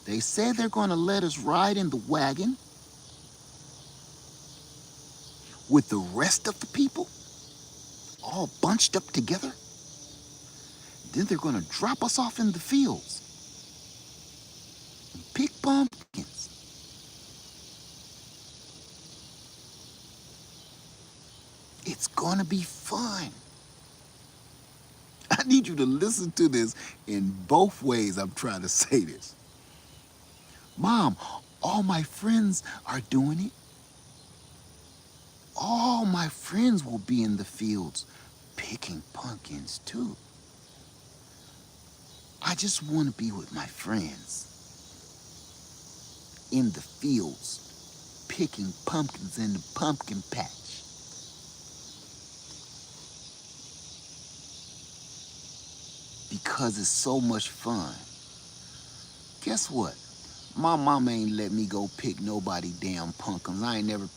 They say they're gonna let us ride in the wagon with the rest of the people, all bunched up together. Then they're gonna drop us off in the fields and pick pumpkins. It's gonna be fun. I need you to listen to this in both ways. I'm trying to say this. Mom, all my friends are doing it. All my friends will be in the fields picking pumpkins too. I just want to be with my friends in the fields picking pumpkins in the pumpkin patch. Because it's so much fun. Guess what? My mama ain't let me go pick nobody damn pumpkins. I ain't never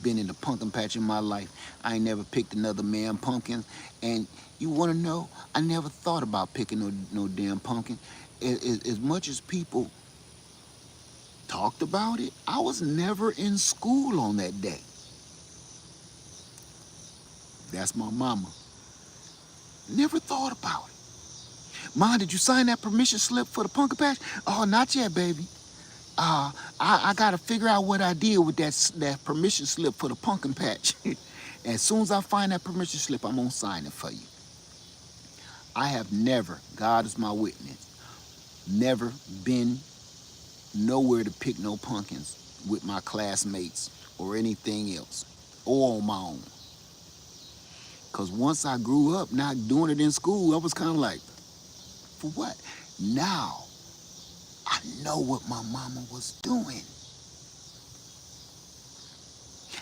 been in the pumpkin patch in my life. I ain't never picked another man pumpkin. And you wanna know, I never thought about picking no damn pumpkin. As much as people talked about it, I was never in school on that day. That's my mama. Never thought about it. Mom, did you sign that permission slip for the pumpkin patch? Oh, not yet, baby. I gotta figure out what I did with that permission slip for the pumpkin patch. As soon as I find that permission slip, I'm gonna sign it for you. I have never, God is my witness, never been nowhere to pick no pumpkins with my classmates or anything else, or on my own. Cause once I grew up not doing it in school, I was kind of like, for what? Now, I know what my mama was doing.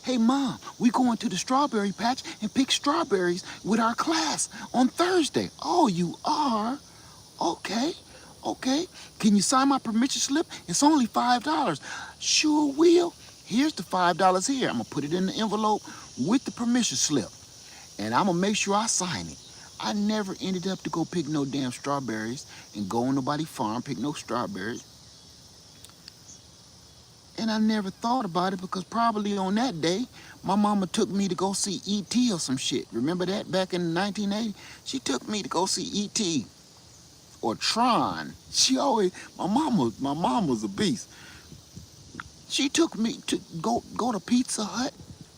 Hey, Mom, we going to the strawberry patch and pick strawberries with our class on Thursday. Oh, you are? Okay, okay. Can you sign my permission slip? It's only $5. Sure will. Here's the $5 here. I'm going to put it in the envelope with the permission slip. And I'm going to make sure I sign it. I never ended up to go pick no damn strawberries and go on nobody's farm, pick no strawberries. And I never thought about it because probably on that day, my mama took me to go see E.T. or some shit. Remember that back in 1980? She took me to go see E.T. or Tron. She always, my mom was a beast. She took me to go to Pizza Hut.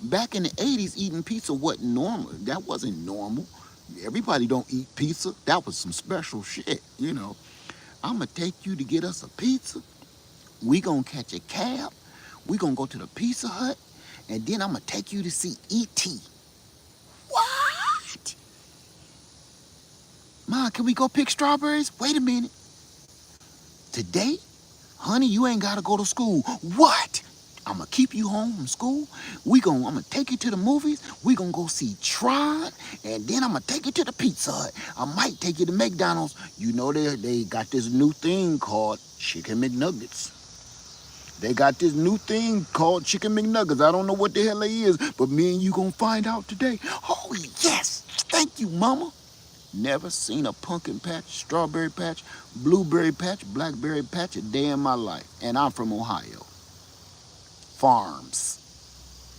Back in the 80s, eating pizza wasn't normal. That wasn't normal. Everybody don't eat pizza. That was some special shit, you know. I'm gonna take you to get us a pizza. We gonna catch a cab. We gonna go to the Pizza Hut. And then I'm gonna take you to see E.T. What? Mom, can we go pick strawberries? Wait a minute. Today? Honey, you ain't gotta go to school. What? I'm gonna keep you home from school. I'm gonna take you to the movies. We gonna go see Tron, and then I'm gonna take you to the Pizza Hut. I might take you to McDonald's. You know they got this new thing called Chicken McNuggets. They got this new thing called Chicken McNuggets. I don't know what the hell it is, but me and you gonna find out today. Oh yes, thank you, Mama. Never seen a pumpkin patch, strawberry patch, blueberry patch, blackberry patch a day in my life. And I'm from Ohio. Farms.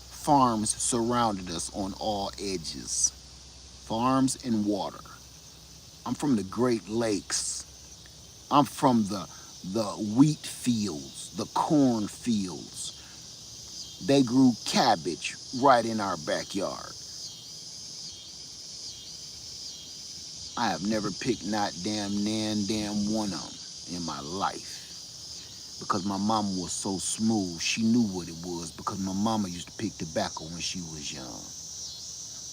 Farms surrounded us on all edges. Farms and water. I'm from the Great Lakes. I'm from the wheat fields, the corn fields. They grew cabbage right in our backyard. I have never picked not damn one of them in my life. Because my mama was so smooth, she knew what it was because my mama used to pick tobacco when she was young.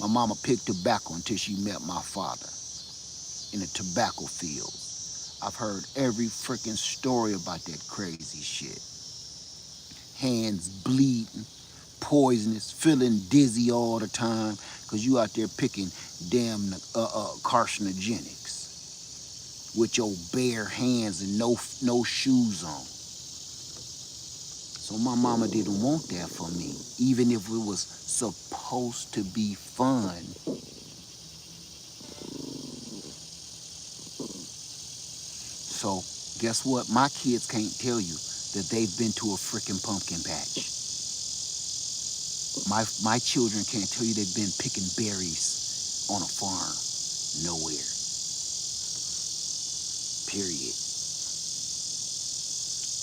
My mama picked tobacco until she met my father in the tobacco fields. I've heard every freaking story about that crazy shit. Hands bleeding, poisonous, feeling dizzy all the time, because you out there picking damn carcinogenics with your bare hands and no shoes on. So my mama didn't want that for me, even if it was supposed to be fun. So guess what? My kids can't tell you that they've been to a freaking pumpkin patch. My children can't tell you they've been picking berries on a farm. Nowhere. Period.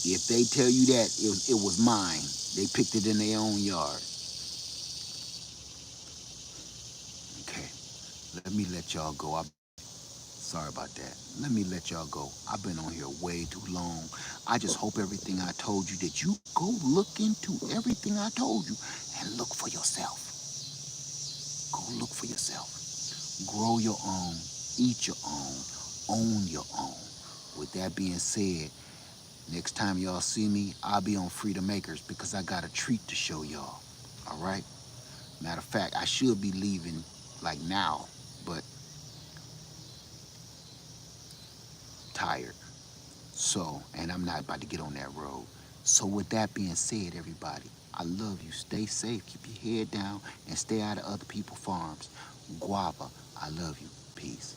If they tell you that it was mine, they picked it in their own yard. Okay, let me let y'all go. Sorry about that. Let me let y'all go. I've been on here way too long. I just hope everything I told you, that you go look into everything I told you and look for yourself. Go look for yourself. Grow your own, eat your own your own. With that being said, next time y'all see me, I'll be on Freedom Makers because I got a treat to show y'all. All right? Matter of fact, I should be leaving like now, but tired. So, and I'm not about to get on that road. So with that being said, everybody, I love you. Stay safe. Keep your head down and stay out of other people's farms. Guava, I love you. Peace.